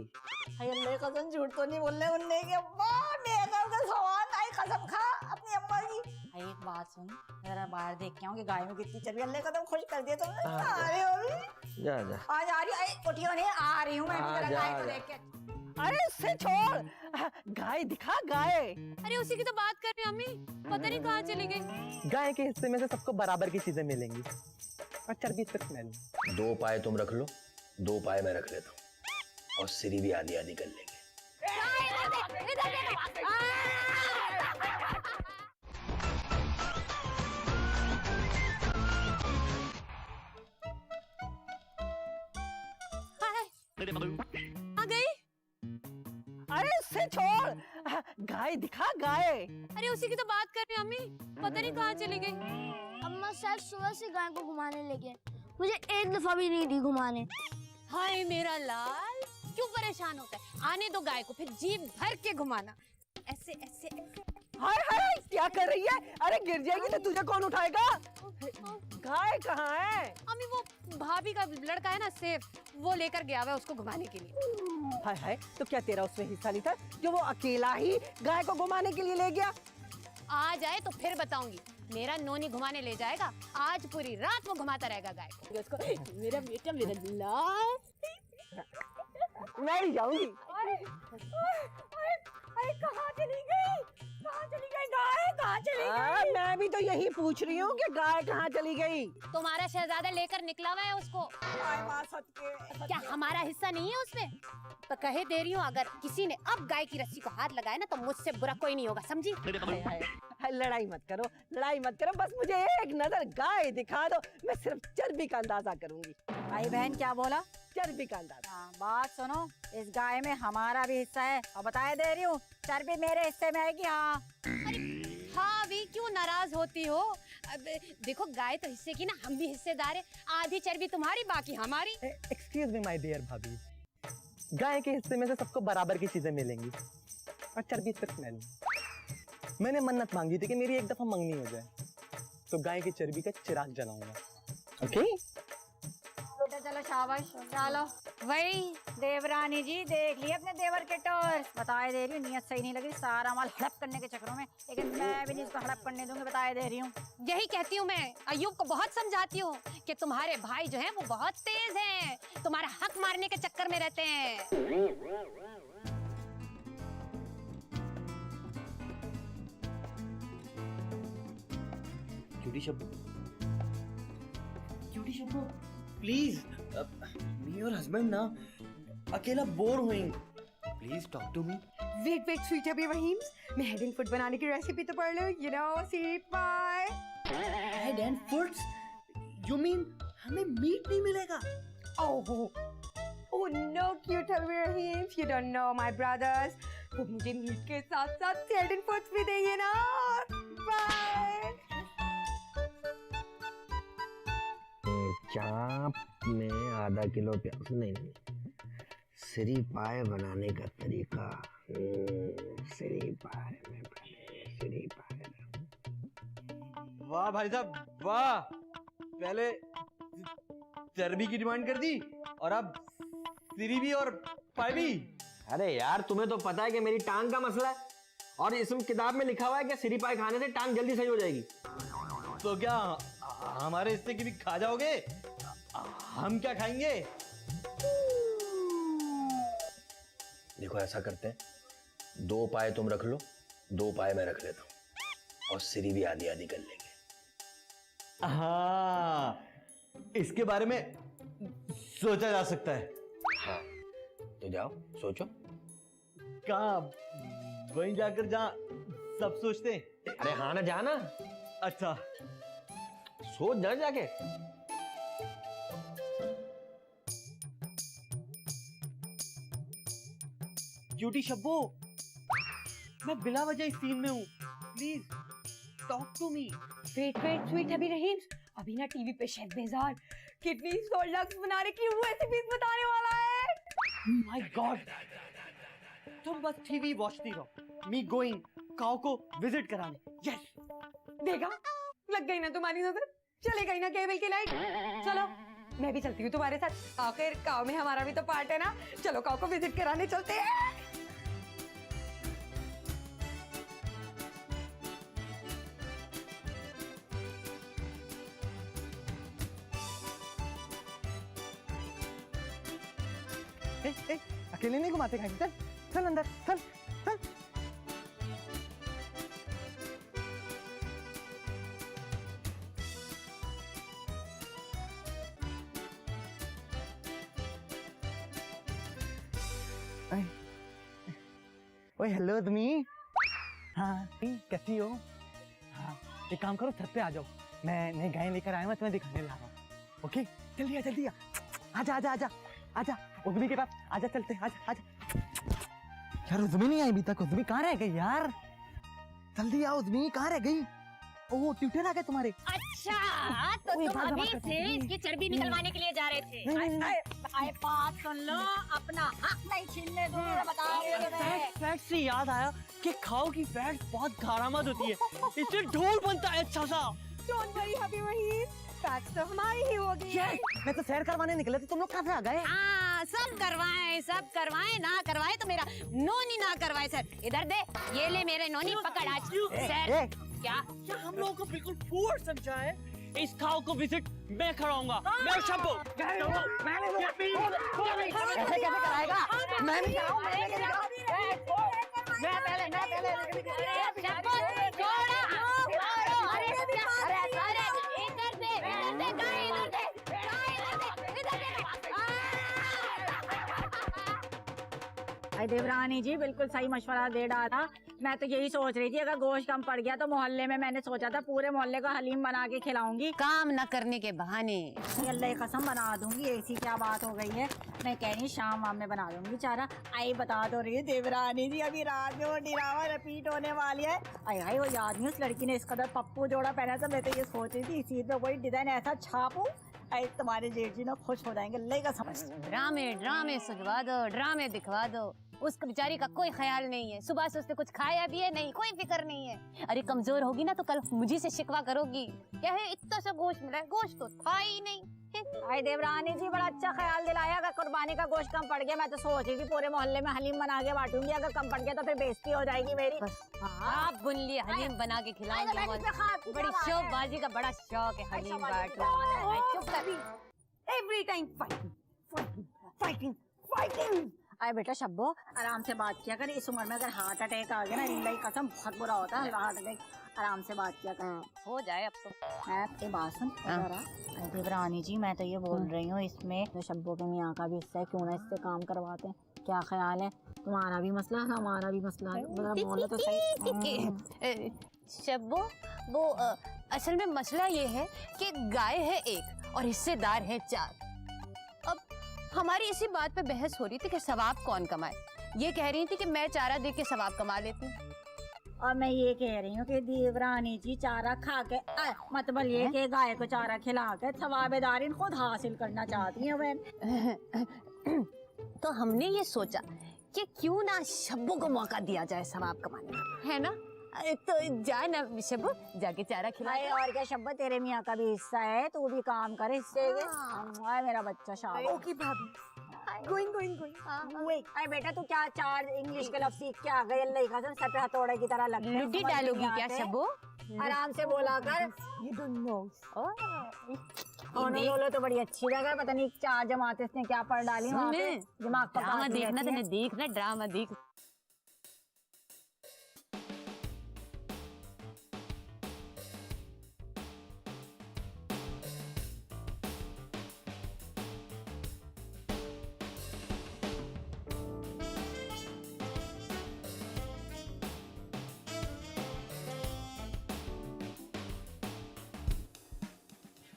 अल्लाह कसम, झूठ तो नहीं बोलने उनने के अब्बा, मेकअप का सामान आई कसम खा अपनी अम्मा की। एक बात सुन, जरा बाहर देख के आऊं कि गाय में कितनी चर्बी। अल्लाह कसम, खुश कर दिया तुमने। आ रही हो अभी? जा जा। आज आ रही है, उठियो नहीं, आ रही हूं मैं भी जरा गाय को देख के। अरे उससे छोड़, गाय दिखा गाय। अरे उसी की तो बात कर रही हूँ अम्मी, पता नहीं कहाँ चली गई। गाय के हिस्से में से सबको बराबर की चीजें मिलेंगी और चर्बी सिर्फ मैं लूं। 2 पाए तुम रख लो, 2 पाए मैं रख लेता हूँ, और सिरी भी आधी आधी कर लेंगे। आ गई? अरे उससे छोड़, गाय दिखा गाय। अरे उसी की तो बात कर रही हूँ अम्मी, पता नहीं कहाँ चली गई। अम्मा शायद सुबह से गाय को घुमाने ले गए, मुझे एक दफा भी नहीं दी घुमाने। हाय मेरा लाल, क्यों परेशान होता है? आने दो गाय को, फिर जीभ भर के घुमाना, ऐसे ऐसे ऐसे। हाय हाय, क्या कर रही है? अरे गिर जाएगी तो तुझे कौन उठाएगा? गाय कहाँ है? अम्मी वो भाभी का लड़का है ना सेफ, वो लेकर गया हुआ है उसको घुमाने के लिए। हाय हाय, तो क्या तेरा उसमें हिस्सा नहीं था जो वो अकेला ही गाय को घुमाने के लिए ले गया? आ जाए तो फिर बताऊंगी, मेरा नोनी घुमाने ले जाएगा, आज पूरी रात वो घुमाता रहेगा गाय को। उसको मेरा बेटा, मेरा लाल। मैं नहीं जाऊंगी। अरे कहाँ चली गई? कहाँ चली गई गाय? कहाँ चली गई? मैं भी तो यही पूछ रही हूँ कि गाय कहाँ चली गई? तुम्हारा शहजादा लेकर निकला हुआ है उसको। क्या हमारा हिस्सा नहीं है उसमें? तो कहे दे रही हूँ, अगर किसी ने अब गाय की रस्सी को हाथ लगाया ना तो मुझसे बुरा कोई नहीं होगा, समझी? लड़ाई मत करो, लड़ाई मत करो, बस मुझे एक नजर गाय दिखा दो, मैं सिर्फ चर्बी का अंदाजा करूंगी। भाई बहन क्या बोला? चर्बी का अंदाजा। हाँ, बात सुनो, इस गाय में हमारा भी हिस्सा है और बताए दे रही हूँ, चर्बी मेरे हिस्से में आएगी। हाँ हाँ अभी क्यों नाराज होती हो? अब देखो गाय तो हिस्से की ना, हम भी हिस्सेदार हैं, आधी चर्बी तुम्हारी बाकी हमारी। एक्सक्यूज मी माय डियर भाभी, गाय के हिस्से में से सबको बराबर की चीजें मिलेंगी और चर्बी सिर्फ मैं लूं। मैंने मन्नत मांगी थी कि मेरी एक दफा मंगनी हो जाए, तो गाय की चर्बी का चिराग जलाऊंगा। ओके बेटा चलो, शाबाश, चलो। वही देवरानी जी देख लिए अपने देवर के टोर। बताए दे रही हूँ, नियत सही नहीं लग रही, सारा माल हड़प करने के चक्करों में, लेकिन मैं भी नहीं इसको हड़प करने दूंगी, बताए दे रही हूँ। यही कहती हूँ मैं, अय्यूब को बहुत समझाती हूँ कि तुम्हारे भाई जो हैं वो बहुत तेज हैं, तुम्हारा हक मारने के चक्कर में रहते हैं। क्यूटी शब्बो, प्लीज, मी और हस्बैंड ना अकेला बोर हुइंग, please talk to me. Wait wait sweet अभी रहीम, मैं हेड एंड फुट बनाने की रेसिपी तो पढ़ लो, you know, sea pie. Head and foots, you mean हमें मीट नहीं मिलेगा। Oh, oh no, cute Habibi Raheem. You don't know my brothers. वो मुझे मीट के साथ साथ सैल्ड फूड्स भी देंगे ना। बाय। चाप में आधा किलो प्याज, नहीं, सिरी पाए बनाने का तरीका। सिरी पाए में पहले सिरी पाए। वाह भाई साहब वाह, पहले चर्बी की डिमांड कर दी और अब सिरी भी और पाए भी। अरे यार तुम्हें तो पता है कि मेरी टांग का मसला है, और इसमें किताब में लिखा हुआ है कि सिरी पाए खाने से टांग जल्दी सही हो जाएगी। तो क्या हमारे हिस्से की भी खा जाओगे? हम क्या खाएंगे? देखो ऐसा करते हैं, 2 पाए तुम रख लो, 2 पाए मैं रख लेता हूँ, और सिरी भी आधी आधी कर लेंगे। हाँ, इसके बारे में सोचा जा सकता है। हाँ तो जाओ सोचो। कहाँ? वहीं जाकर जहाँ सब सोचते हैं। अरे हाँ ना, जाना। अच्छा सोच जा जाके। क्यूटी शब्बो, मैं बिला वजह इस सीन में हूँ, please talk to me. Wait wait sweet hubby Rahim, अभी ना टीवी पे शेफ बेजार किडनी स्टोन लक्स बनाने की वो रेसिपीज बताने वाला है। माय गॉड, तुम बस टीवी वॉचती रहो, मी गोइंग काऊ को विजिट कराने। यस, देखा, लग गई ना तुम्हारी नजर, चले गई ना केबल की लाइट। चलो मैं भी चलती हूँ तुम्हारे साथ, आखिर काऊ में हमारा भी तो पार्ट है ना। चलो काऊ को विजिट कराने चलते हैं। अकेले नहीं घुमाते खाएंगे, चल चल अंदर, चल चल। ओए हेलो तुमी। हाँ कैसी हो? हाँ एक काम करो, छत पे आ जाओ, मैं नई गाय लेकर आया हूँ, तुम्हें दिखाने ला रहा हूँ। ओके जल्दी आ, जल्दी आ, आजा आजा आजा आजा उद्मी के पास आजा, चलते आजा आजा। यार उद्मी नहीं आई अभी तक, उद्मी कहाँ रह गई यार? जल्दी आओ, उद्मी कहाँ रह गई? ओह ट्यूटर आ गए तुम्हारे। अच्छा तो तुम अभी से इसकी चर्बी निकलवाने के लिए जा रहे थे? आए बात सुन लो, अपना हक नहीं छीनने दो, बता रहे हो। फैट से याद आया कि खाओ की फैट बहुत घारामद होती है, इससे ढोल बनता है अच्छा सा। Don't worry hubby Rahim, fax तो हमारी ही होगी। मैं तो सैर करवाने निकले थे, तुम लोग कहाँ से आ गए? हाँ सब करवाएं, ना करवाए तो मेरा नोनी ना करवाए सर। इधर दे, ये ले मेरे नोनी पकड़ आज। सर क्या हम लोगों को बिल्कुल फूड समझा है? इस खाओ को विजिट मैं कराऊंगा, मैं शब्बो। ऐसे कैसे कराएगा? मैं नहीं कराऊं, मैं देवरानी जी बिल्कुल सही मशवरा दे रहा था। मैं तो यही सोच रही थी अगर गोश्त कम पड़ गया तो मोहल्ले में मैंने सोचा था पूरे मोहल्ले को हलीम बना के खिलाऊंगी। काम न करने के बहाने। अल्लाह की कसम बना दूंगी, ऐसी क्या बात हो गई है। मैं कह रही शाम वाम में बना दूंगी चारा। आई बता तो रही है देवरानी जी, अभी रात में वो ड्रामा रिपीट होने वाली है। आई वो याद नहीं, उस लड़की ने इस कदर पप्पू जोड़ा पहना था। मैं तो ये सोच रही थी इसी पे कोई डिजाइन ऐसा छापूं, तुम्हारे जेठ जी ना खुश हो जाएंगे। अल्लाह का समझ। ड्रामे सजवा दो, ड्रामे दिखवा दो। उसको बेचारी का कोई ख्याल नहीं है, सुबह से उसने कुछ खाया भी है नहीं, कोई फिक्र नहीं है। अरे कमजोर होगी ना तो कल मुझे से शिकवा करोगी, क्या है इतना सा गोश्त मिला है, गोश्त तो था ही नहीं। आई देवरानी जी बड़ा अच्छा ख्याल दिलाया। अगर कुर्बानी का गोश्त कम पड़ गया, मैं तो सोच रही थी पूरे मोहल्ले में हलीम बना के बांटूंगी। अगर कम पड़ गया तो फिर बेइज्जती हो जाएगी मेरी। आप बुन लिए हलीम बना के खिलाऊंगी, बड़ी शौकबाजी का बड़ा शौक है हलीम बांटना। चुप कर। Every time fighting fighting fighting fighting. अरे बेटा शब्बो आराम से बात किया कर, इस उम्र में अगर हार्ट अटैक आ गया ना, अल्लाह की कसम बहुत बुरा होता है हार्ट अटैक। आराम से बात किया कर, हो जाए अब तो। मैं ये बात सुन जरा। देवरानी जी मैं तो ये बोल रही हूँ, इसमें तो शब्बो के मियाँ का भी हिस्सा है, क्यों ना इससे काम करवाते हैं? क्या ख्याल है? तुम्हारा भी मसला है, हमारा भी मसला है, बोलो तो सही। शब्बो वो असल में मसला ये है कि गाय है एक और हिस्सेदार हैं 4। अब हमारी इसी बात पे बहस हो रही थी कि सवाब कौन कमाए। ये कह रही थी कि मैं चारा दे के सवाब कमा लेती हूँ, और मैं ये कह रही हूँ कि देवरानी जी चारा खा के मतलब ये कि गाय को चारा खिला के सवाबेदारी खुद हासिल करना चाहती हैं बहन। तो हमने ये सोचा कि क्यों ना शब्बू को मौका दिया जाए सवाब कमाने का, है ना? तो जा ना शब्बू, जाके चारा खिला। अरे और क्या शब्बा, तेरे मियाँ का भी हिस्सा है, तू भी काम कर हिस्से के। मेरा बच्चा शाबाश। ओके भाभी, गोइंग गोइंग गोइंग। अरे बेटा तू क्या 4 इंग्लिश के लफ्ज सीख के आ गई? अल्लाह का सर पे हथौड़े की तरह लगते हैं। लुड्डी डालोगी क्या शब्बू? आराम से बोला कर। You don't know. बोलो तो बड़ी अच्छी लगा, पता नहीं 4 जमात इसने क्या पढ़ डाली वहाँ पे। दिमाग पर ड्रामा देखना, तूने देखना ड्रामा देख।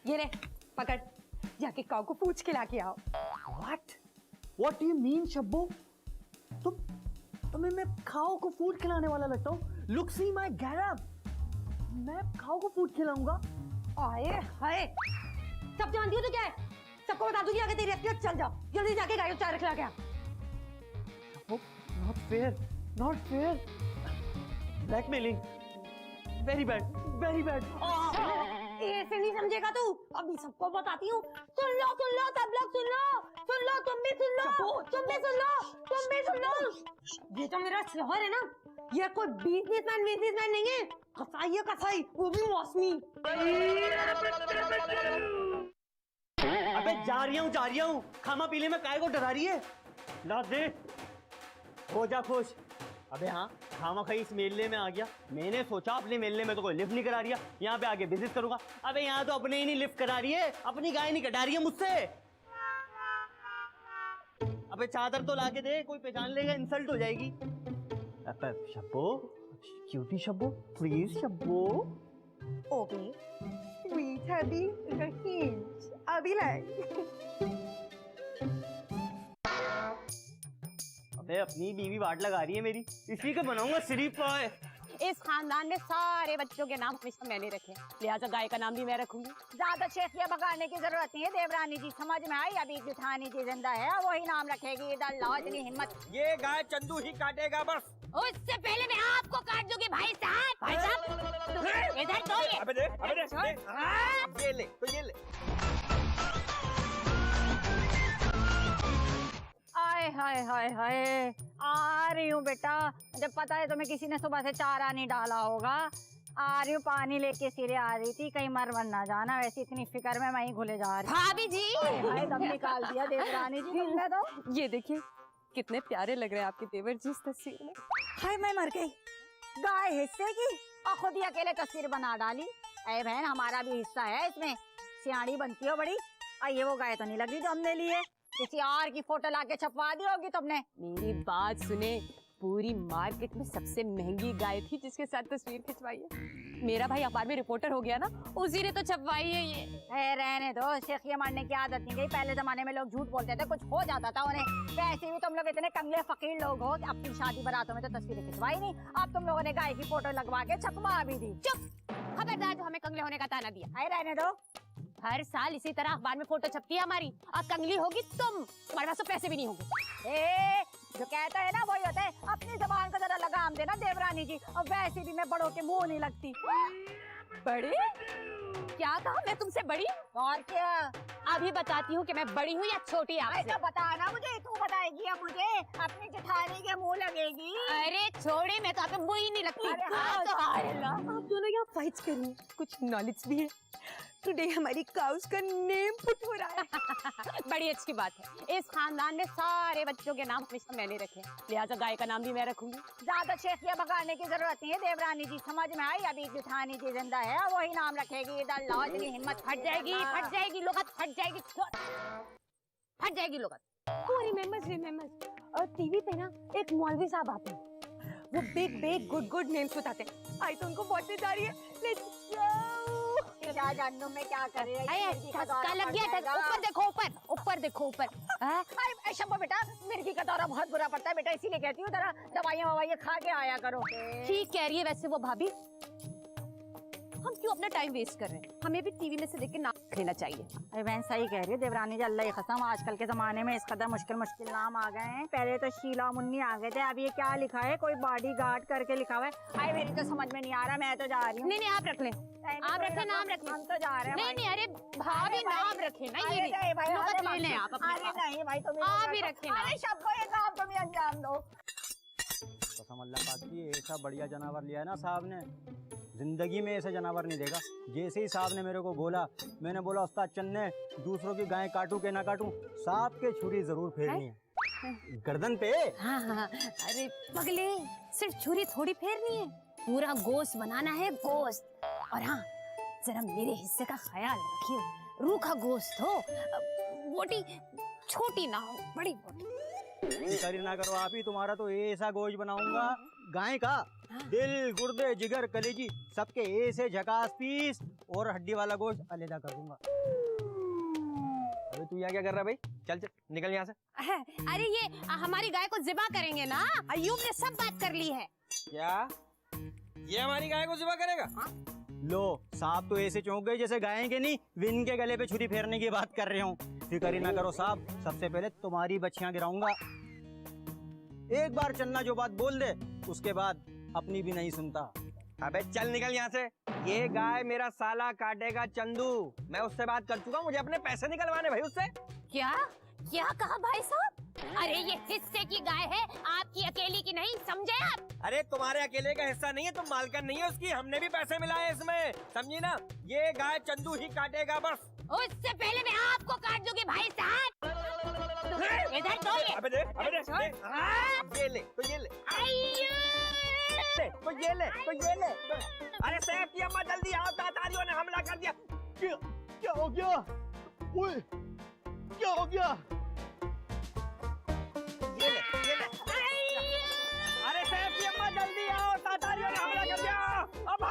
ये ले पकड़, जाके काऊ को पूछ के लाके आओ। What do you mean, Shabbu? तुम्हें मैं खाओ को फूड खिलाने वाला लगता हूँ? Look, see my getup. मैं खाओ को फूड खिलाऊंगा? आए हाय, सब जानती हो तो क्या है? सबको बता दूंगी आगे तेरी असलियत। चल जाओ जल्दी, जाके गाय को चारा खिला के आ। Not fair, not fair. Blackmailing. Very bad, very bad. ऐसे नहीं समझेगा तू, अभी सबको बताती हूँ। सुन लो सब लोग सुन लो, तुम भी सुन लो, तुम भी सुन लो। ये तो मेरा शोहर है ना, ये कोई बिजनेसमैन नहीं है, कसाई है कसाई, वो भी मौसमी। अबे जा रही हूँ, खामा पीले में काय को डरा रही है? ला दे, हो जा खुश। अबे हाँ, खामा खाई इस मेले में आ गया। मैंने सोचा अपने मेले में तो कोई लिफ्ट नहीं करा रही है, यहाँ पे आके विजिट करूंगा। अबे यहाँ तो अपने ही नहीं लिफ्ट करा रही है, अपनी गाय नहीं कटा रही है मुझसे। अबे चादर तो लाके दे, कोई पहचान लेगा, इंसल्ट हो जाएगी। अबे Shabbu, cutie Shabbu, please Shabbu. Okay sweet heavy Rahim, अभी लाए। अबे अपनी बीवी वाट लगा रही है मेरी, इसी का बनाऊंगा शरीफ पाए। इस खानदान में सारे बच्चों के नाम हमेशा मैंने रखे, लिहाजा गाय का नाम भी मैं रखूंगी। ज्यादा शेखिया भगाने की जरूरत नहीं है देवरानी जी, समझ में आई? अभी जेठानी जी जिंदा है, वही नाम रखेगी। इधर लाओ इतनी हिम्मत। ये गाय चंदू ही काटेगा बस। उससे पहले मैं आपको काट दूंगी भाई साहब। इधर तो ये। अबे दे, ये ले तो ये ले। हाय हाय हाय हाय, आ रही हूँ बेटा। जब पता है तुम्हें किसी ने सुबह से चारा नहीं डाला होगा। आ रही हूँ, पानी लेके सिरे आ रही थी, कहीं मर वर ना जाना। वैसे इतनी फिक्र में वहीं घुले जा रही। भाभी जी, भाई दम निकाल दिया देवरानी जी तुमने तो। ये देखिए कितने प्यारे लग रहे हैं आपके देवर जी इस तस्वीर में। हाय मैं मर गई, गाय हिस्से की और खुद ही अकेले तस्वीर बना डाली। अरे बहन, हमारा भी हिस्सा है इसमें, सियाणी बनती हो बड़ी। ये वो गाय तो नहीं लग रही जो हमने ली है, किसी और की फोटो लाके छपवा दी होगी तुमने। मेरी बात सुने, पूरी मार्केट में सबसे महंगी गाय थी जिसके साथ तस्वीर खिंचवाई है। मेरा भाई अखबार में रिपोर्टर हो गया ना, उसी ने तो छपवाई है ये। रहने दो, शेखिया मारने की आदत नहीं गई। पहले जमाने में लोग झूठ बोलते थे, कुछ हो जाता था उन्हें। वैसे भी तुम लोग इतने कंगले फकीर लोग हो कि अपनी शादी बारातों में तो तस्वीरें खिंचवाई नहीं। अब तुम लोगों ने गाय की फोटो लगवा के छपवा भी दी। चुप, खबरदार जो हमें कंगले होने का ताना दिया। रहने दो, हर साल इसी तरह अखबार में फोटो छपती है हमारी, और कंगली होगी तुम, तुम्हारे पास तो पैसे भी नहीं होंगे। जो कहता है ना वही होता है। अपनी जबान को जरा लगाम देना देवरानी जी, और वैसे भी मैं बड़ों के मुंह नहीं लगती। बड़ी? क्या कहा, मैं तुमसे बड़ी? और क्या? अभी बताती हूँ कि मैं बड़ी हूँ या छोटी आपसे। ऐसा बताना मुझे, तू बताएगी अब मुझे। अपनी जेठानी के मुंह लगेगी। अरे छोड़े, मैं तो आपको मुंह ही नहीं लगती। आप दोनों यहाँ फाइट्स करिए, कुछ नॉलेज भी है। टुडे हमारी काउस का नेम पुट हो रहा है। बड़ी अच्छी बात है। इस खानदान में सारे बच्चों के नाम हमेशा मैंने रखे, लिहाजा गाय का नाम भी मैं रखूंगी। ज्यादा शेखिया भगाने की जरूरत नहीं है देवरानी जी, समझ में आई? अभी जेठानी जी जिंदा है, वही नाम रखेगी। इधर लाओ इतनी हिम्मत। फट जाएगी लुगत, फट जाएगी लुगत। रिमेम्बर्स और टीवी पे ना एक मौलवी साहब आते हैं, वो बिग गुड नेम्स बताते हैं। आई तो उनको वॉच जा रही है। Let's go. जा क्या जानू मैं क्या कर रही है। अरे ठसका लग गया, ऊपर देखो, ऊपर देखो, ऊपर। शंभू बेटा, मिर्गी का दौरा बहुत बुरा पड़ता है बेटा, इसीलिए कहती हूँ जरा दवाइयाँ खा के आया करो। ठीक कह रही है वैसे वो भाभी, हम क्यों अपना टाइम वेस्ट कर रहे हैं, हमें भी टीवी में से देख के नाम लेना चाहिए। अरे बहन सही कह रही है देवरानी जी, अल्लाह की कसम आजकल के जमाने में इस कदर मुश्किल नाम आ गए हैं। पहले तो शीला मुन्नी आ गए थे, अब ये क्या लिखा है, कोई बॉडी गार्ड करके लिखा हुआ है। अरे मेरी तो समझ में नहीं आ रहा, मैं तो जा रही हूँ। नहीं आप रख लें, आप रखें, नाम रखें। हम तो जा रहे हैं। नहीं अरे भाभी नाम रखें ना, ये ले लें आप अपने पास। नहीं भाई तुम आप ही रखें ना। अरे शब्बो ये काम तुम ही अंजाम दो। कसम अल्लाह पाक की, ऐसा बढ़िया जानवर लिया है ना साहब ने, जिंदगी में ऐसे जानवर नहीं देखा। जैसे ही साहब ने मेरे को बोला, मैंने बोला उस्ताद चन्ने दूसरों की गाय काटूं के ना काटूं, साहब के छुरी जरूर फेरनी है गर्दन पे। हाँ, अरे पगले, सिर्फ छुरी थोड़ी फेरनी है, पूरा गोश्त बनाना है, गोश्त। और हाँ, जरा मेरे हिस्से का ख्याल रखियो, रूखा गोश्त हो, बोटी छोटी ना हो, बड़ी बोटी। फिक्र ना करो आप ही, तुम्हारा तो ऐसा गोश्त बनाऊंगा गाय का, दिल गुर्दे जिगर कलेजी सबके ऐसे झकास पीस, और हड्डी वाला गोश्त अलग कर दूंगा। अबे तू यहाँ क्या कर रहा है भाई, चल निकल यहाँ से। अरे ये हमारी गाय को ज़िबा करेंगे ना, अयूब ने सब बात कर ली है। क्या ये हमारी गाय को ज़िबा करेगा? लो साहब तो ऐसे चौंक गए जैसे गाय के नहीं विन के गले पे छुरी फेरने की बात कर रहे हूँ। फिक्र ही ना करो साहब, सबसे पहले तुम्हारी बच्चियां गिराऊंगा। एक बार चन्ना जो बात बोल दे, उसके बाद अपनी भी नहीं सुनता। अबे चल निकल यहाँ से, ये गाय मेरा साला काटेगा चंदू, मैं उससे बात कर चुका हूँ, मुझे अपने पैसे निकलवाने भाई उससे। क्या क्या कहा भाई साहब? अरे ये हिस्से की गाय है, आपकी अकेली की नहीं, समझे आप? अरे तुम्हारे अकेले का हिस्सा नहीं है, तुम मालकिन नहीं है उसकी, हमने भी पैसे मिलाए इसमें, समझी ना। ये गाय चंदू ही काटेगा बस। उससे पहले मैं आपको काट दूंगी भाई साहब। इधर तो ये। अबे दे, ये ले, तो ये ले, तो ये ले, तो ये ले। अरे सैफ की अम्मा जल्दी आओ, तातारियों ने हमला कर दिया। क्या हो गया? ओए, क्या हो गया? ये ले, ये ले। अरे सैफ की अम्मा जल्दी आओ, तातारियों ने हमला कर दिया। अब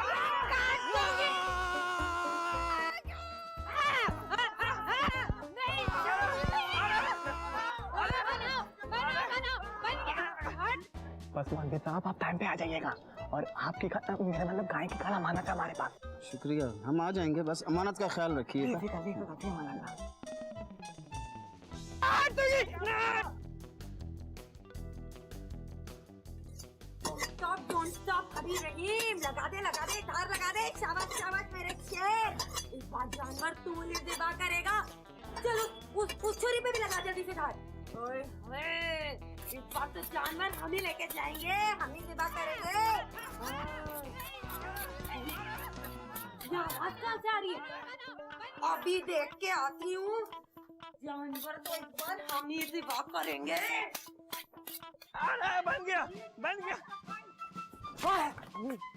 बस मंदिर साहब आप टाइम पे आ जाइएगा, और आपकी मेरा मतलब गाय की खाना अमानत है हमारे पास। शुक्रिया, हम आ जाएंगे, बस अमानत का ख्याल रखिएगा। Stop, don't stop, अभी रहीम, लगा दे, धार लगा दे, शाबाश मेरे शेर। इस बार जानवर तू मुझे ज़िबा करेगा, चलो उस छुरी पे भी लगा जल्दी से धार। ओए ओए, इस बार तो जानवर हम ही लेके जाएंगे, हम ही ज़िबा करेंगे। ये आवाज़ कहाँ से आ रही है? अभी देख के आती हूँ, जानवर तो इस बार हम ही ज़िबा करेंगे। अरे बन गया।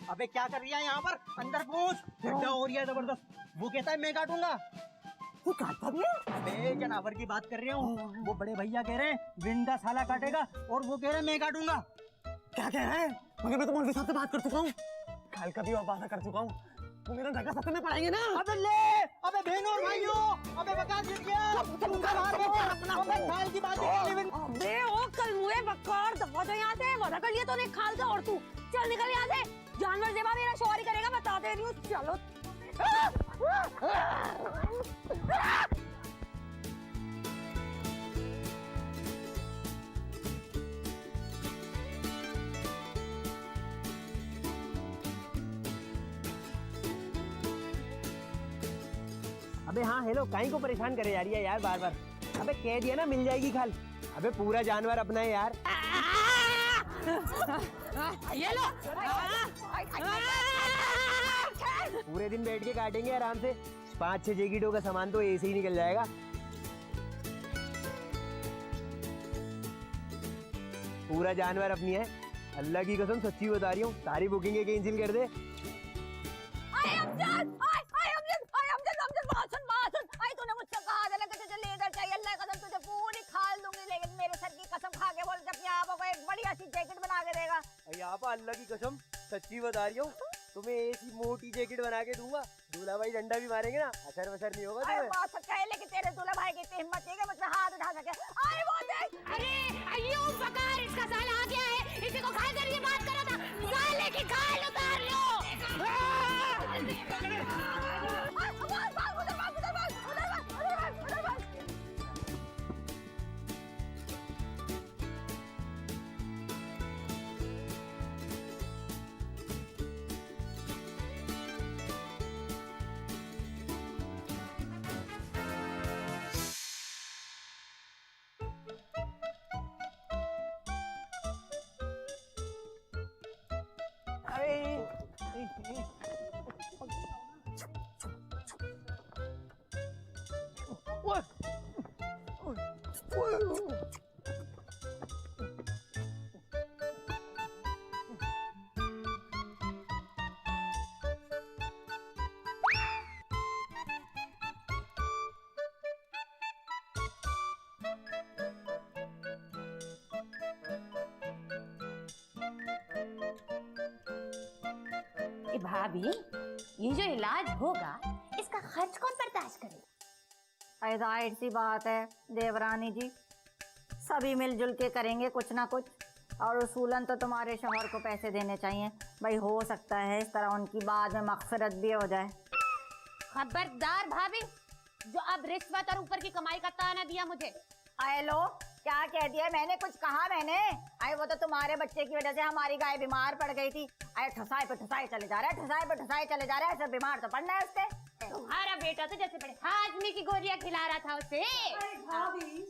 अबे क्या कर रही है यहाँ पर, अंदर पूछ। गड्ढा हो रही है जबरदस्त, वो कहता है मैं काटूंगा। तू काटता भी है? अबे जानवर की बात कर रही हूँ, वो बड़े भैया कह रहे हैं विंडा साला काटेगा, और वो कह रहे हैं मैं काटूंगा। क्या कह रहा है? मगर मैं तो मौलवी साहब से बात कर चुका हूँ, कल का भी और वादा कर चुका हूँ, वो मेरा धक्का सत्य में पड़ाएंगे ना। अबे ले, अबे बहनों और भाइयों, अबे बता जीत गया। खाल की बात है। अबे ओ कल मुझे बकवार दफा दो यहाँ से, वादा कर लिया तूने खाल का, और तू चल निकल यहाँ से, जानवर ज़िबा मेरा शौहर ही करेगा, बता दे रही हूँ। चलो अबे हाँ हेलो, काहे को परेशान करे जा रही है यार बार बार? अबे कह दिया ना मिल जाएगी खाल। अबे पूरा जानवर अपना है यार। ये लो। पूरे दिन बैठ के काटेंगे आराम से, 5-6 जैकेटों का सामान तो ऐसे ही निकल जाएगा। पूरा जानवर अपनी है, अल्लाह की कसम सच्ची बता रही हूँ, सारी बुकिंग कैंसिल कर दे। तूने मुझसे कहा था ना कि तुझे लेदर चाहिए, अल्लाह की कसम तुझे पूरी खाल दूंगी, लेकिन मेरे सर की कसम खा के बोल अपने आप को एक बढ़िया सी जैकेट बना के देगा। यहाँ पर अल्लाह की कसम सच्ची बता रही हूँ, तुम्हें ऐसी मोटी जैकेट बना के दूंगा, दूल्हा भाई डंडा भी मारेंगे ना, असर वसर नहीं होगा तुम्हें। बात सच्चा है, लेकिन तेरे दूल्हा भाई की इतनी हिम्मत नहीं है कि मुझ पे हाथ उठा सके। अरे वो देख, अरे अयो बकार, इसका साला आ गया है, इसी को खाए कर ये बात करा था, साले की खाल उतार लो। ए भाभी, ये जो इलाज होगा इसका खर्च कौन बर्दाश्त करेगा? जाहिर सी बात है देवरानी जी, सभी मिलजुल के करेंगे कुछ ना कुछ, और उसूलन तो तुम्हारे शौहर को पैसे देने चाहिए भाई। हो सकता है इस तरह उनकी बाद में मगफिरत भी हो जाए। खबरदार भाभी, जो अब रिश्वत और ऊपर की कमाई का ताना दिया मुझे। आए लो, क्या कह दिया मैंने? कुछ कहा मैंने? आए वो तो तुम्हारे बच्चे की वजह से हमारी गाय बीमार पड़ गई थी। आए ठसाए पे ठसाए चले जा रहा है, ठसाए पे ठसाए चले जा रहा है, ऐसे बीमार तो पड़ना है उससे। तुम्हारा बेटा तो जैसे बड़े हाजमे की गोलियां खिला रहा था उसे। अरे भाभी,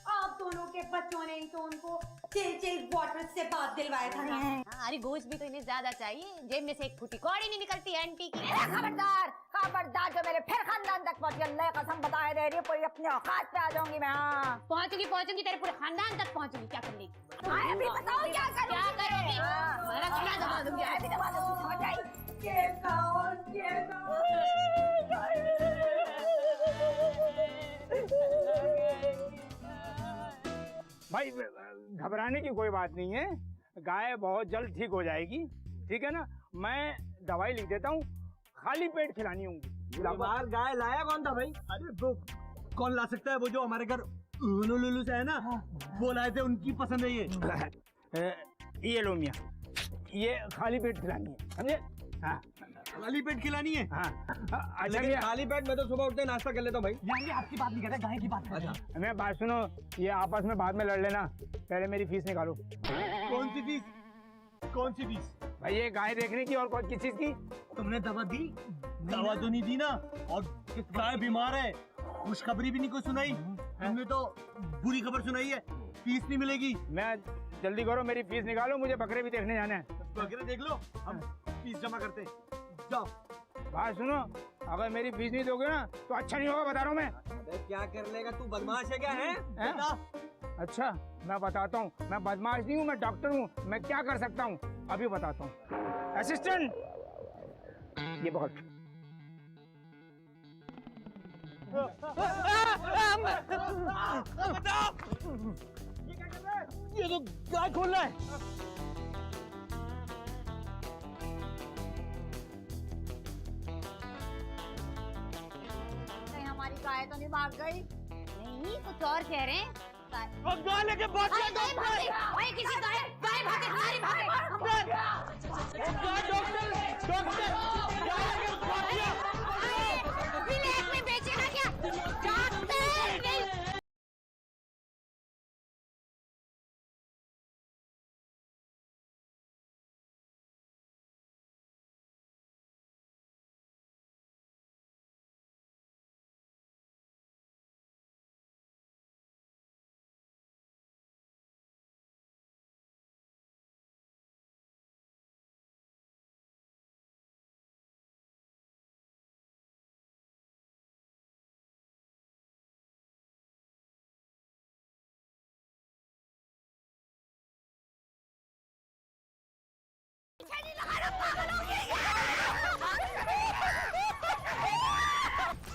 आप दोनों के बच्चों ने ही तो उनको चिल वाटर से बात दिलवाया था ना। अरे गोश्त भी तो इन्हें ज्यादा चाहिए, जेब में से एक फूटी कौड़ी नहीं निकलती आंटी की। खबरदार, खबरदार, जो मेरे फिर खानदान तक पहुंची, अल्लाह कसम बताए दे रही है, पूरी अपने औकात पे आ जाऊंगी मैं। हाँ पहुंचूंगी, तेरे पूरे खानदान तक पहुंचूंगी। क्या कर लेगी? अभी बताओ क्या करोगी? क्या करोगी? हाँ। रखना दबा दूंगी, अभी दबा दूंगी, समझ आई? भाई घबराने की कोई बात नहीं है, गाय बहुत जल्द ठीक हो जाएगी, ठीक है ना। मैं दवाई लिख देता हूँ, खाली पेट खिलानी होगी। बाहर गाय लाया कौन था भाई? अरे वो कौन ला सकता है? वो जो हमारे घर लुलु से है ना, वो लाए थे, उनकी पसंद है ये लो मियाँ, ये खाली पेट खिलानी है, समझे? हाँ खाली पेट खिलानी है। हाँ। अच्छा लेकिन मियाँ, खाली पेट में तो सुबह उठते नाश्ता कर लेता हूँ भाई। आपकी बात नहीं कर रहे, गाय की बात कर रहे हैं। मैं बात सुनो, ये आपस में बाद में लड़ लेना, पहले मेरी फीस निकालो। कौन सी फीस? कौन सी फीस? भाई ये गाय देखने की और कौन किस चीज की? तुमने दवा दी? दवा तो नहीं दी ना, और गाय बीमार है, खुशखबरी भी नहीं कोई सुनाई, तुमने तो बुरी खबर सुनाई है। फीस नहीं मिलेगी। मैं जल्दी करो, मेरी फीस निकालो, मुझे बकरे भी देखने जाना है। बकरे देख लो, हम फीस जमा करते। जाओ। बात सुनो, अगर मेरी फीस नहीं दोगे ना तो अच्छा नहीं होगा, बता रहा हूँ मैं। अबे क्या कर लेगा तू, बदमाश है क्या है? अच्छा मैं बताता हूँ, मैं बदमाश नहीं हूँ, मैं डॉक्टर हूँ, मैं क्या कर सकता हूँ अभी बताता हूँ। असिस्टेंट, ये पकड़। ये तो गाय खोल रहा है। हमारी गाय तो नहीं भाग गई? नहीं, कुछ और कह रहे हैं। गाय लेके भाग गया डॉक्टर। ओए किसी गाय भागे, हमारी भागे। विलेज में बेचेगा क्या? डॉक्टर नहीं।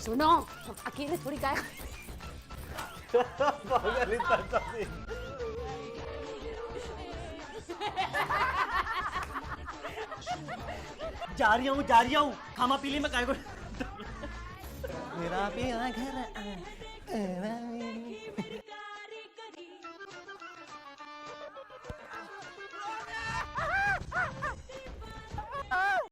सुनो, अकेले थोड़ी गाय। जा रही हूँ खामा पीली में काय को मेरा प्यारा घर